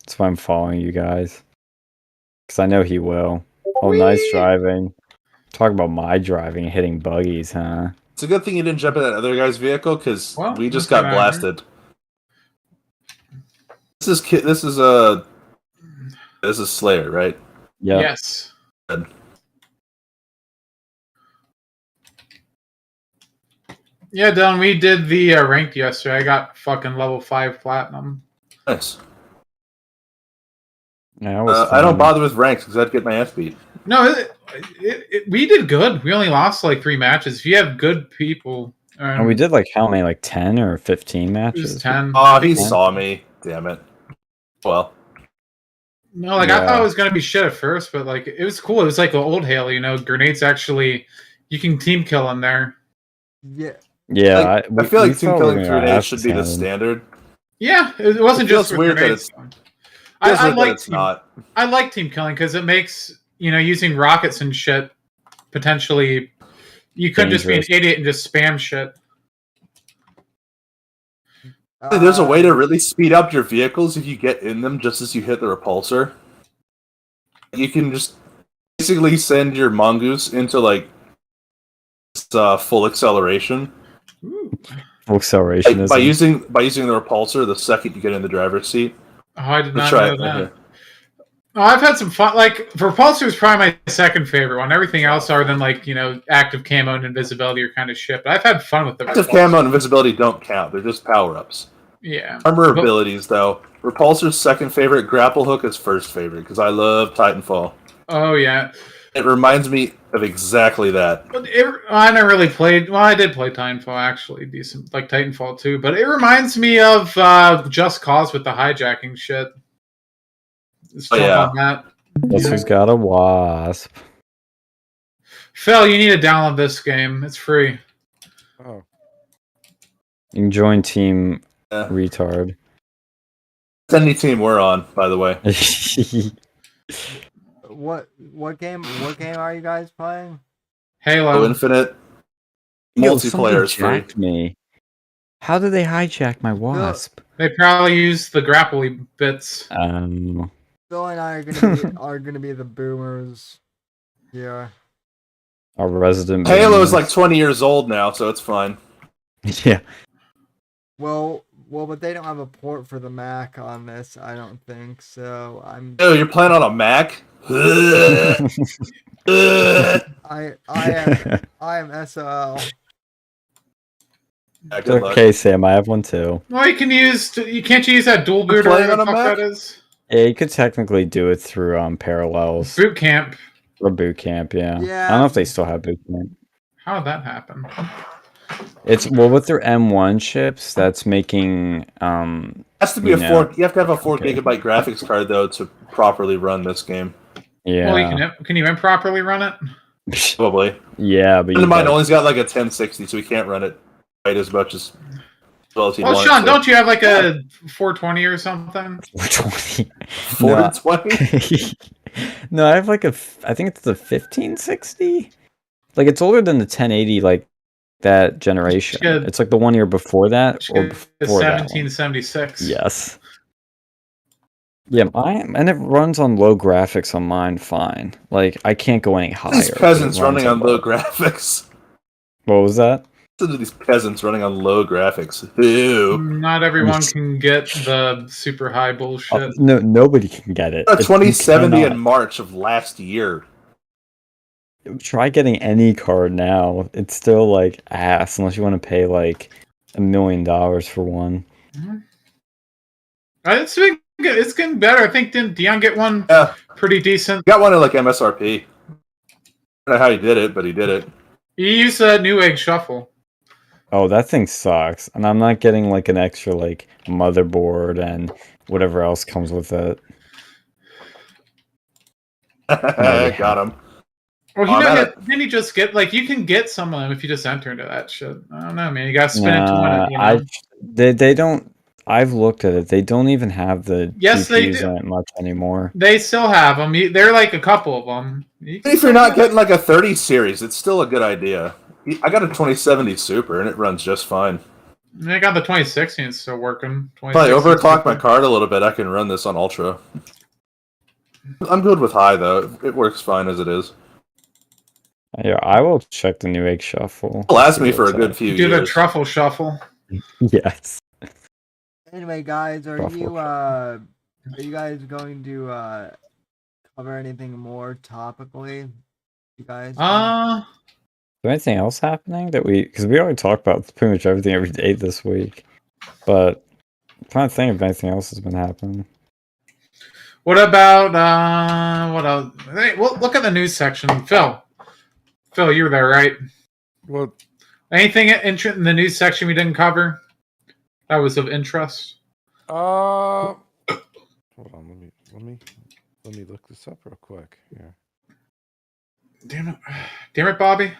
That's why I'm following you guys. Because I know he will. Oh, nice driving. Talk about my driving, hitting buggies, huh? It's a good thing you didn't jump in that other guy's vehicle, because we just let's got get out of here. blasted. This is Slayer, right? Yeah. Yes. Good. Yeah, Dylan, we did the ranked yesterday. I got fucking level 5 platinum. Nice. Yeah, that I don't bother with ranks because I'd get my ass beat. No, we did good. We only lost like 3 matches. If you have good people... And we did like how many? Like 10 or 15 matches? It was 10. Oh, he saw me. Damn it. Well. No, like I thought it was gonna be shit at first, but like it was cool. It was like an old Halo, you know. Grenades actually, you can team kill in there. Yeah. Yeah, I feel like team killing grenades should be the standard. Yeah, it wasn't just weird grenades. that it's not. I like team killing because it makes, you know, using rockets and shit potentially. You couldn't just be an idiot and just spam shit. There's a way to really speed up your vehicles if you get in them just as you hit the repulsor. You can just basically send your mongoose into like full acceleration. Full acceleration by using the repulsor the second you get in the driver's seat. Oh, I did not know that. Oh, I've had some fun. Like repulsor is probably my second favorite one. Everything else, other than like, you know, active camo and invisibility, are kind of shit. But I've had fun with the active camo and invisibility don't count. They're just power ups. Yeah. Armor abilities though. Repulsor's second favorite. Grapple hook is first favorite because I love Titanfall. Oh yeah. It reminds me of exactly that. But I never really played. Well, I did play Titanfall actually, decent, like Titanfall 2. But it reminds me of Just Cause with the hijacking shit. On that. Guess who's got a wasp? Phil, you need to download this game. It's free. Oh. You can join Team Retard. It's any team we're on, by the way. What game are you guys playing? Halo Infinite. Multiplayer is free. Me. How did they hijack my wasp? They probably use the grapple bits. Phil and I are gonna be the boomers. Yeah. Our resident. Halo is like 20 years old now, so it's fine. Yeah. Well, but they don't have a port for the Mac on this, I don't think. So I'm. Oh, you're playing on a Mac? I am SOL. Yeah, okay, Sam, I have one too. Well, you can't you use that dual boot or whatever the fuck that is? Yeah, you could technically do it through Parallels. Boot camp. Or boot camp, yeah. I don't know if they still have boot camp. How did that happen? It's with their M1 chips, that's making has to be you have to have a 4 gigabyte graphics card though to properly run this game. Yeah. Well, can you properly run it? Probably. Yeah, but mine only's got like a 1060, so we can't run it quite as much as well, Sean, don't you have like a 420 or something? 420. 420? No, I have like I think it's the 1560. Like it's older than the 1080, like that generation. It's like the 1 year before that or before 1776. Yes. Yeah, and it runs on low graphics on mine fine. Like I can't go any higher. These peasants running on low graphics. What was that? Listen to these peasants running on low graphics. Ew. Not everyone can get the super high bullshit. No, nobody can get it. 2070 in March of last year. Try getting any card now. It's still like ass unless you want to pay like $1 million for one. Mm-hmm. It's getting better. I think didn't Dion get one pretty decent? Got one at like MSRP. I don't know how he did it, but he did it. He used that New Egg Shuffle. Oh, that thing sucks. And I'm not getting like an extra like motherboard and whatever else comes with it. Got him. Well, didn't he just get like you can get some of them if you just enter into that shit? I don't know, man. You gotta spin it to win it. You know? They don't. I've looked at it. They don't even have the Yes, they GPUs do. in it much anymore. They still have them. They're like a couple of them. If you're not getting like a 30 series, it's still a good idea. I got a 2070 Super and it runs just fine. I got the 2060 and it's still working. If I overclock my card a little bit, I can run this on Ultra. I'm good with high though. It works fine as it is. Yeah, I will check the new egg shuffle. It'll last me for a good few Do years. the truffle shuffle. Yes. Anyway, guys, are you guys going to cover anything more topically? You guys? Is there anything else happening that because we already talked about pretty much everything every day this week, but I'm trying to think if anything else has been happening. What about what else? Hey, well, look at the news section, Phil. Phil, you were there, right? Well, anything in the news section we didn't cover that was of interest? Hold on, let me look this up real quick here. Damn it, Bobby.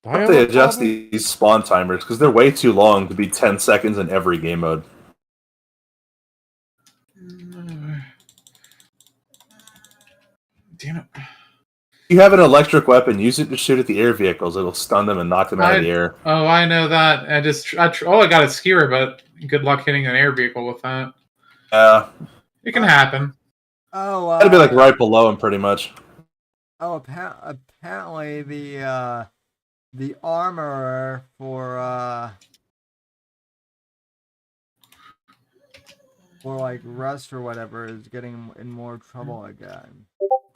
I hope they adjust these spawn timers because they're way too long to be 10 seconds in every game mode. Damn it. You have an electric weapon, use it to shoot at the air vehicles. It'll stun them and knock them out of the air. Oh, I know that. I got a skewer, but good luck hitting an air vehicle with that. It can happen. Oh, it'll be like right below him, pretty much. Oh, apparently the armorer for like Rust or whatever is getting in more trouble again.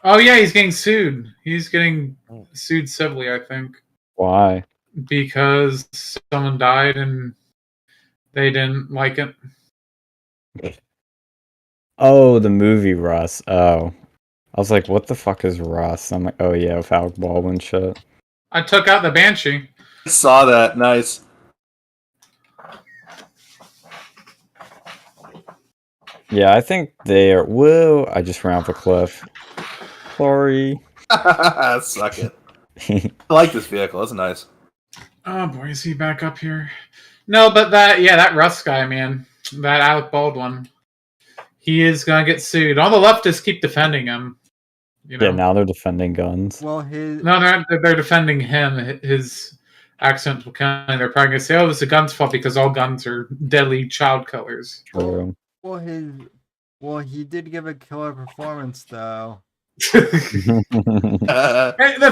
Oh yeah, he's getting sued. He's getting sued civilly, I think. Why? Because someone died and they didn't like it. Oh, the movie Rust. Oh. I was like, what the fuck is Rust? I'm like, oh yeah, with Alec Baldwin shit. I took out the Banshee. I saw that. Nice. Yeah, I think they are. Whoa, I just ran off a cliff. Sorry. Suck it. I like this vehicle. That's nice. Oh boy, is he back up here? No, but that Rust guy, man. That Alec Baldwin. He is gonna get sued. All the leftists keep defending him. You know? Yeah, now they're defending guns. Well, they're defending him. His accidental killing. They're probably gonna say, "Oh, it was the gun's fault because all guns are deadly child killers." True. Well, he did give a killer performance though. The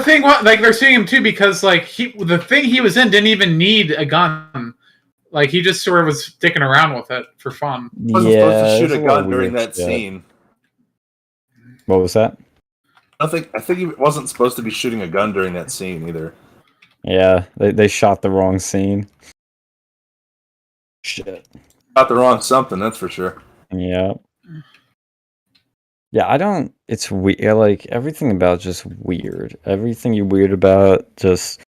thing, like they're suing him too because like the thing he was in didn't even need a gun. Like he just sort of was sticking around with it for fun. He wasn't supposed to shoot a gun during that scene. What was that? I think he wasn't supposed to be shooting a gun during that scene either. Yeah, they shot the wrong scene. Shit. Shot the wrong something, that's for sure. Yeah. Yeah, I don't. It's weird. Like everything about just weird. Everything you're weird about just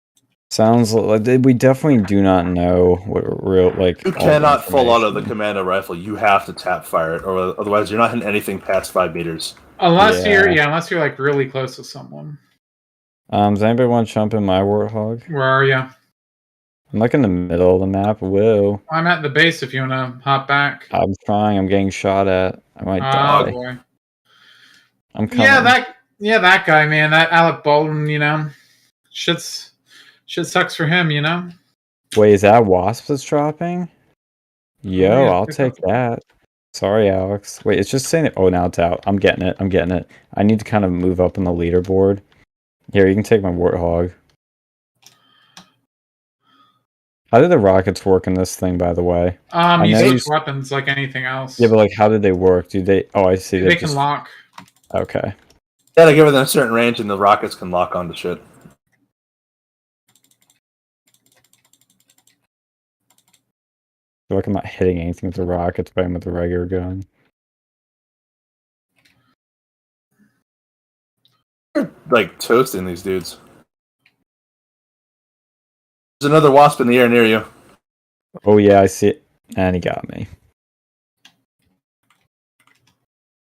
sounds like we definitely do not know what real like. You cannot full auto the commando rifle. You have to tap fire it, or otherwise you're not hitting anything past 5 meters. Unless you're like really close to someone. Does anybody want to jump in my warthog? Where are you? I'm like in the middle of the map. Whoa. I'm at the base. If you want to hop back. I'm trying. I'm getting shot at. I might die. Oh boy. I'm coming. That guy, man. That Alec Baldwin. You know, shit sucks for him. You know. Wait, is that Wasp that's dropping? Yo, Oh, yeah, I'll take that. Sorry, Alex. Wait, it's just saying it. Oh, now it's out. I'm getting it. I need to kind of move up on the leaderboard. Here, you can take my warthog. How did the rockets work in this thing, by the way? You switch weapons like anything else. Yeah, but like, how did they work? Do they? Oh, I see. They can lock. Okay. Yeah, they give it a certain range, and the rockets can lock onto shit. I feel like I'm not hitting anything with the rockets, but I'm with the regular gun. They're like toasting these dudes. There's another wasp in the air near you. Oh yeah, I see it. And he got me.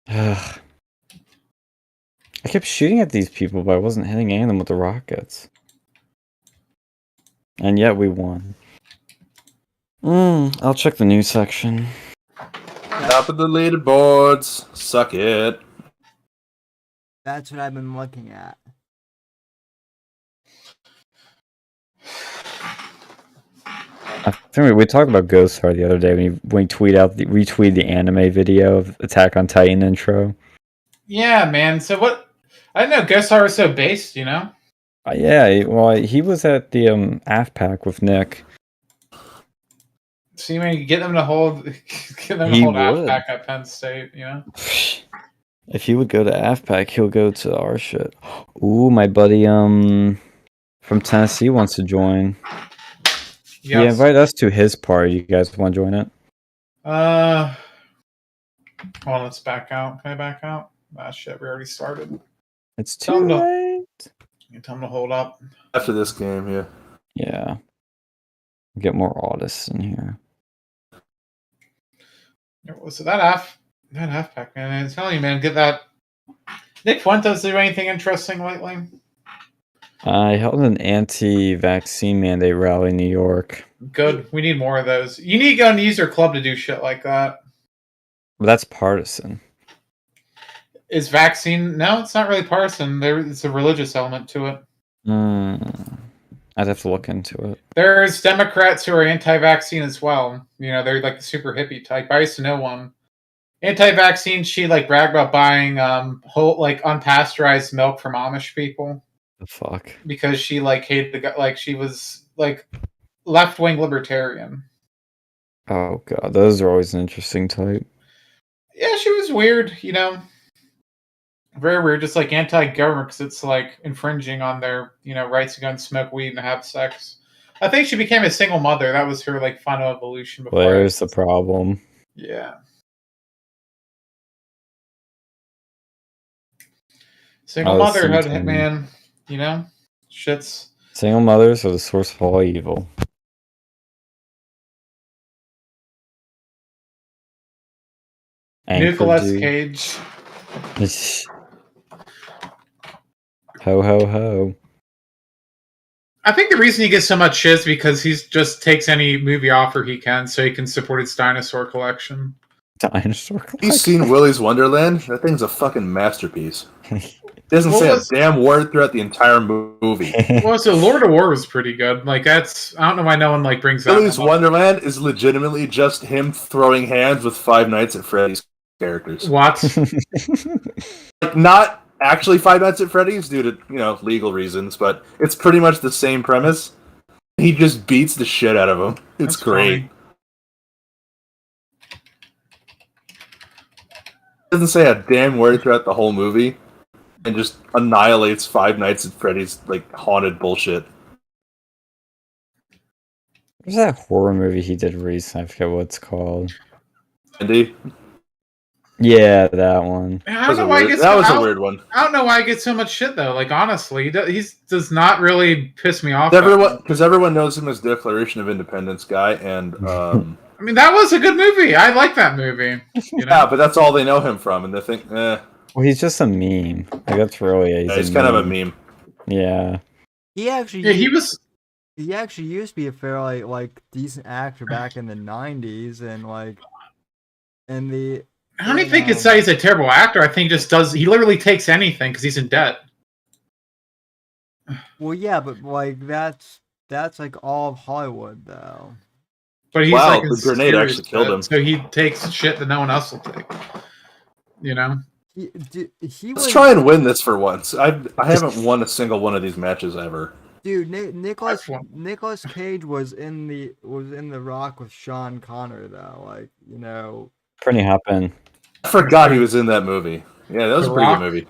Ugh. I kept shooting at these people, but I wasn't hitting any of them with the rockets. And yet we won. I'll check the news section. Top of the leaderboards. Suck it. That's what I've been looking at. I think we talked about Ghost Star the other day when we retweet the anime video of Attack on Titan intro. Yeah, man. So what? I didn't know Ghost Star was so based. Yeah, well, he was at the AFPAC with Nick. So you mean get them to hold He would. AFPAC at Penn State? If he would go to AFPAC, he'll go to our shit. Ooh, my buddy from Tennessee wants to join. Yes. Yeah, invite us to his party. You guys want to join it? Hold on, let's back out. Can I back out? Ah, shit, we already started. It's too late. Tell him to hold up. After this game, yeah. Yeah. Get more artists in here. So that halfback, man. I'm telling you, man, get that. Nick Fuentes do anything interesting lately? I held an anti-vaccine mandate rally in New York. Good. We need more of those. You need to go and use your club to do shit like that. But that's partisan. Is vaccine? No, it's not really partisan. There's a religious element to it. I'd have to look into it. There's Democrats who are anti-vaccine as well. They're like the super hippie type. I used to know one. Anti-vaccine, she bragged about buying whole unpasteurized milk from Amish people. The fuck? Because she hated the guy. She was left-wing libertarian. Oh god, those are always an interesting type. Yeah, she was weird. Very weird. Just anti-government because it's infringing on their rights to go and smoke weed and have sex. I think she became a single mother. That was her final evolution. Before there's the problem. Yeah. Single motherhood, man. Shit's... Single mothers are the source of all evil. Nicolas Cage. Ho, ho, ho. I think the reason he gets so much shit is because he just takes any movie offer he can so he can support his dinosaur collection. Dinosaur collection? You seen Willy's Wonderland? That thing's a fucking masterpiece. It doesn't say a damn word throughout the entire movie. Well, so Lord of War was pretty good. That's... I don't know why no one brings that Willy's Wonderland is legitimately just him throwing hands with Five Nights at Freddy's characters. What? Not actually Five Nights at Freddy's due to, legal reasons, but it's pretty much the same premise. He just beats the shit out of him. It's That's great. funny. Doesn't say a damn word throughout the whole movie, and just annihilates Five Nights at Freddy's haunted bullshit. There's that horror movie he did recently. I forget what it's called. Andy? Yeah, that one. I don't know why that was a weird one. I don't know why I get so much shit though. Honestly, he does not really piss me off. Because everyone knows him as Declaration of Independence guy, and I mean, that was a good movie. I like that movie. Yeah, but that's all they know him from, and they think, Well, he's just a meme. That's really he's kind of a meme. Yeah. He actually. Yeah, He actually used to be a fairly decent actor back in the '90s, and I don't even think it's that he's a terrible actor. I think he literally takes anything because he's in debt. Well, yeah, but that's all of Hollywood though. But he's the grenade actually killed him. So he takes shit that no one else will take. Let's try and win this for once. I haven't won a single one of these matches ever. Dude, Nicolas Cage was in the Rock with Sean Connery though. Pretty happen. I forgot he was in that movie. Yeah, that was a pretty good movie.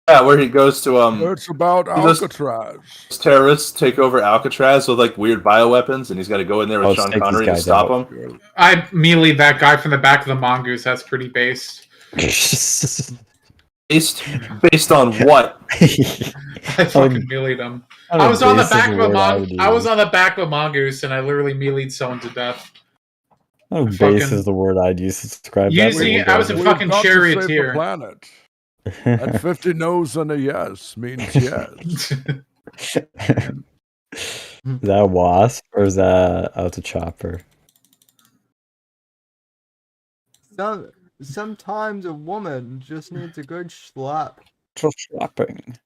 Yeah, where he goes to It's about Alcatraz. Terrorists take over Alcatraz with weird bioweapons, and he's got to go in there with Sean Connery to stop them. I immediately that guy from the back of the mongoose. That's pretty based. Based on what? I fucking mealeed him. I was on the back of a mongoose, and I literally mealeed someone to death. Oh, base is the word I'd use to describe that. I was a fucking charioteer. Planet. And 50 no's and a yes means yes. Is that a wasp or is that a chopper? Sometimes a woman just needs a good slap. For slapping.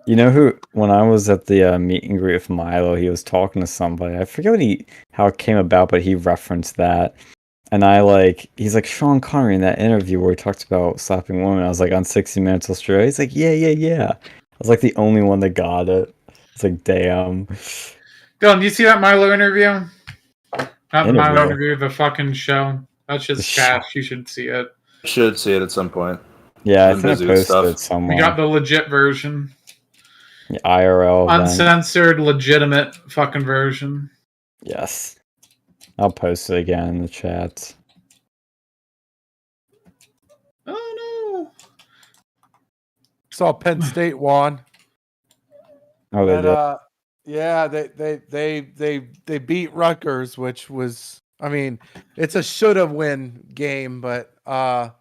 You know who? When I was at the meet and greet with Milo, he was talking to somebody. I forget how it came about, but he referenced that. And he's like, Sean Connery in that interview where he talks about slapping women. I was like, on 60 Minutes Australia. He's like, yeah. I was like the only one that got it. It's like, damn. Dylan, do you see that Milo interview? Not the Milo interview, the fucking show. That's just cash. You should see it. Should see it at some point. Yeah, I think I posted it somewhere. We got the legit version. The IRL uncensored, legitimate fucking version. Yes. I'll post it again in the chat. Oh no! Saw Penn State won. Oh, they did. Yeah, they beat Rutgers, which was, I mean, it's a shoulda win game, but Sean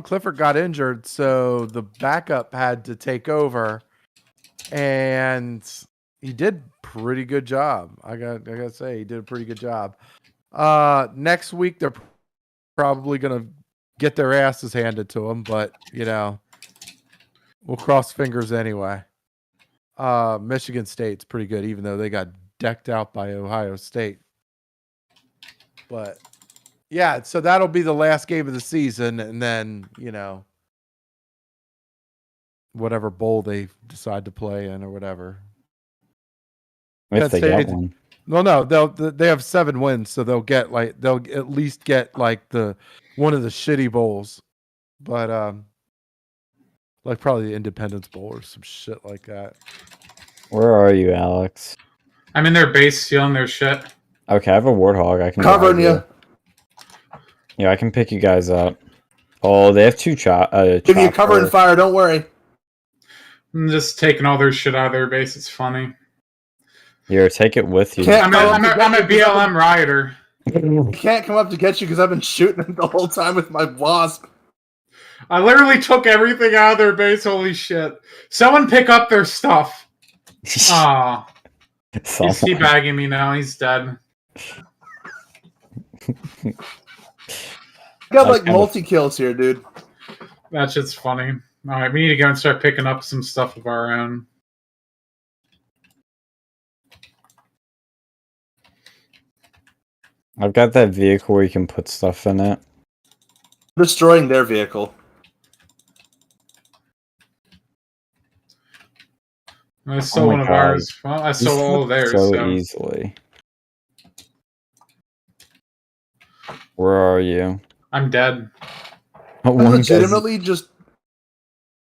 Clifford got injured, so the backup had to take over, and he did pretty good job. I gotta say, he did a pretty good job. Next week they're probably gonna get their asses handed to them, but we'll cross fingers anyway. Michigan State's pretty good, even though they got decked out by Ohio State. But yeah, so that'll be the last game of the season, and then whatever bowl they decide to play in or whatever. If they get one. No, they have 7 wins, so they'll at least get the one of the shitty bowls, but probably the Independence Bowl or some shit like that. Where are you, Alex? I'm in their base stealing their shit. Okay, I have a Warthog. I can covering you. Yeah, I can pick you guys up. Oh, they have 2 Give you cover and fire, don't worry. I'm just taking all their shit out of their base. It's funny. Here, take it with you. I'm a BLM rioter. I can't come up to get you because I've been shooting them the whole time with my wasp. I literally took everything out of their base. Holy shit. Someone pick up their stuff. Aw. He's teabagging me now. He's dead. Got multi-kills here, dude. That shit's funny. Alright, we need to go and start picking up some stuff of our own. I've got that vehicle where you can put stuff in it. Destroying their vehicle. I stole one of ours. Well, I stole all of theirs. So easily. Where are you? I'm dead. I'm legitimately just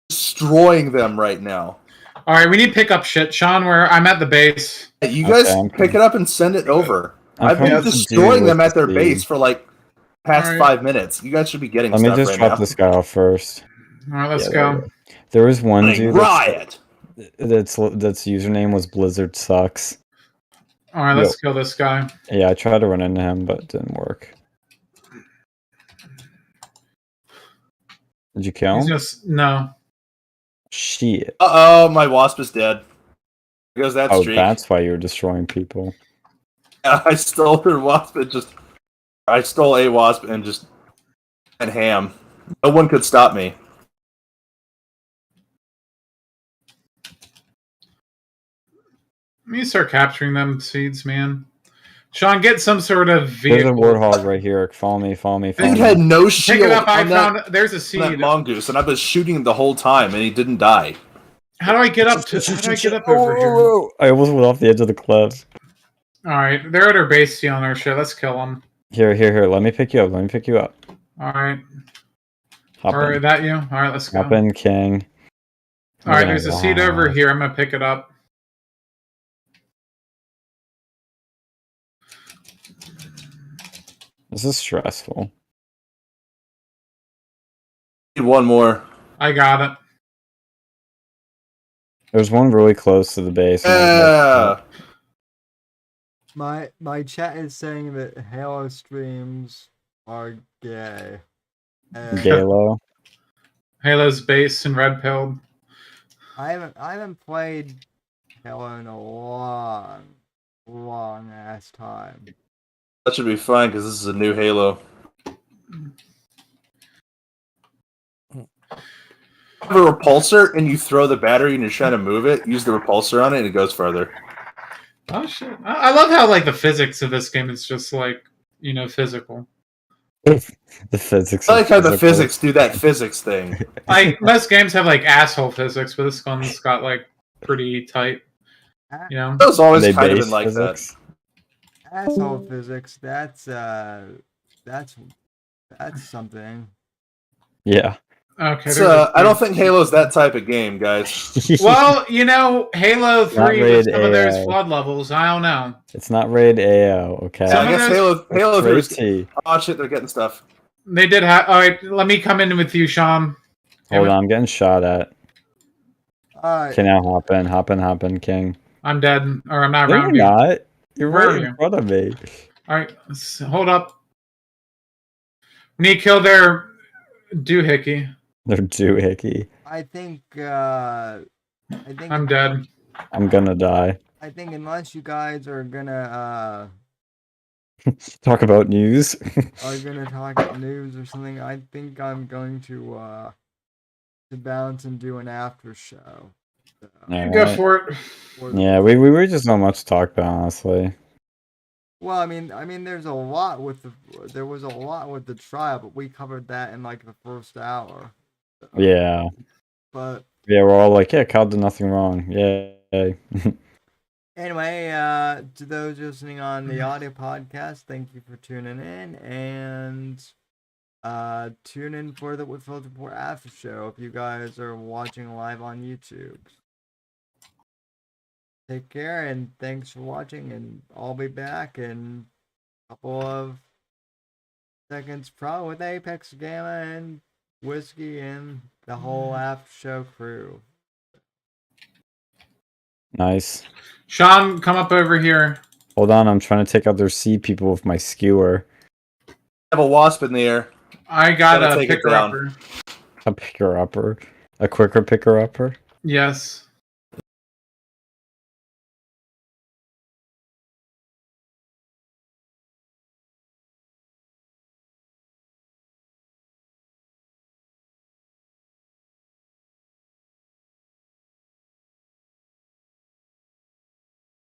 destroying them right now. Alright, we need to pick up shit. Sean, I'm at the base. You guys pick it up and send it over. I've been destroying them at their base for past 5 minutes. You guys should be getting stuff right now. Let me just drop this guy off first. Alright, let's go. There was one dude riot. That's username was Blizzard Sucks. Alright, let's kill this guy. Yeah, I tried to run into him, but it didn't work. Did you kill him? No. Shit. Uh-oh, my wasp is dead. There goes that streak. Oh, that's why you were destroying people. I stole their wasp and I stole a wasp and ham. No one could stop me. Let me start capturing them seeds, man. Sean, get some sort of vehicle. There's a warthog right here. Follow me. He had no shield. Pick it up. There's a seed. That mongoose, and I've been shooting him the whole time, and he didn't die. How do I get up over here? I almost went off the edge of the cliff. Alright, they're at our base stealing our shit. Let's kill them. Here. Let me pick you up. Alright. Alright, that you? Alright, let's go. Hop in, King. Alright, there's a seed over here. I'm gonna pick it up. This is stressful. Need one more. I got it. There's one really close to the base. Yeah. My chat is saying that Halo streams are gay. Galo. Halo's base and red pilled. I haven't played Halo in a long ass time. That should be fine because this is a new Halo. Have a repulsor and you throw the battery and you're trying to move it, use the repulsor on it and it goes further. Oh shit! I love how like the physics of this game is just like physical. The physics. I like how the physics do that physics thing. Like most games have like asshole physics, but this one's got like pretty tight. It's always kind of been like physics. That. Asshole physics. That's something. Yeah. Okay. I don't think Halo's that type of game, guys. Well, Halo 3 with some of those flood levels. I don't know. It's not rated AO. Okay. Yeah, I guess Halo 3. Oh shit, they're getting stuff. They did have. All right, let me come in with you, Sean. Hold on, I'm getting shot at. Alright. Okay, now hop in, King. I'm dead, or I'm not No, around you're you. not. You're Where right are in you? front of me. All right, hold up. We need to kill their doohickey. They're doohickey. I think I'm dead. I'm gonna die. I think unless you guys are gonna Talk about news. are gonna talk about news or something, I think I'm going to bounce and do an after show. So, Go for it. Yeah, we were just not much to talk about, honestly. Well, I mean, there was a lot with the trial, but we covered that in like the first hour. So, Yeah. But Yeah, we're all like, yeah, Kyle did nothing wrong. Yay. anyway, to those listening on the audio podcast, thank you for tuning in, and tune in for the Whitfield Report after show if you guys are watching live on YouTube. Take care, and thanks for watching, and I'll be back in a couple of seconds, probably with Apex Gamma and Whiskey and the whole after show crew. Nice. Sean, come up over here. Hold on, I'm trying to take out their sea people with my skewer. I have a wasp in the air. I got Gotta a take it picker down. upper. A picker upper. A quicker picker upper. Yes.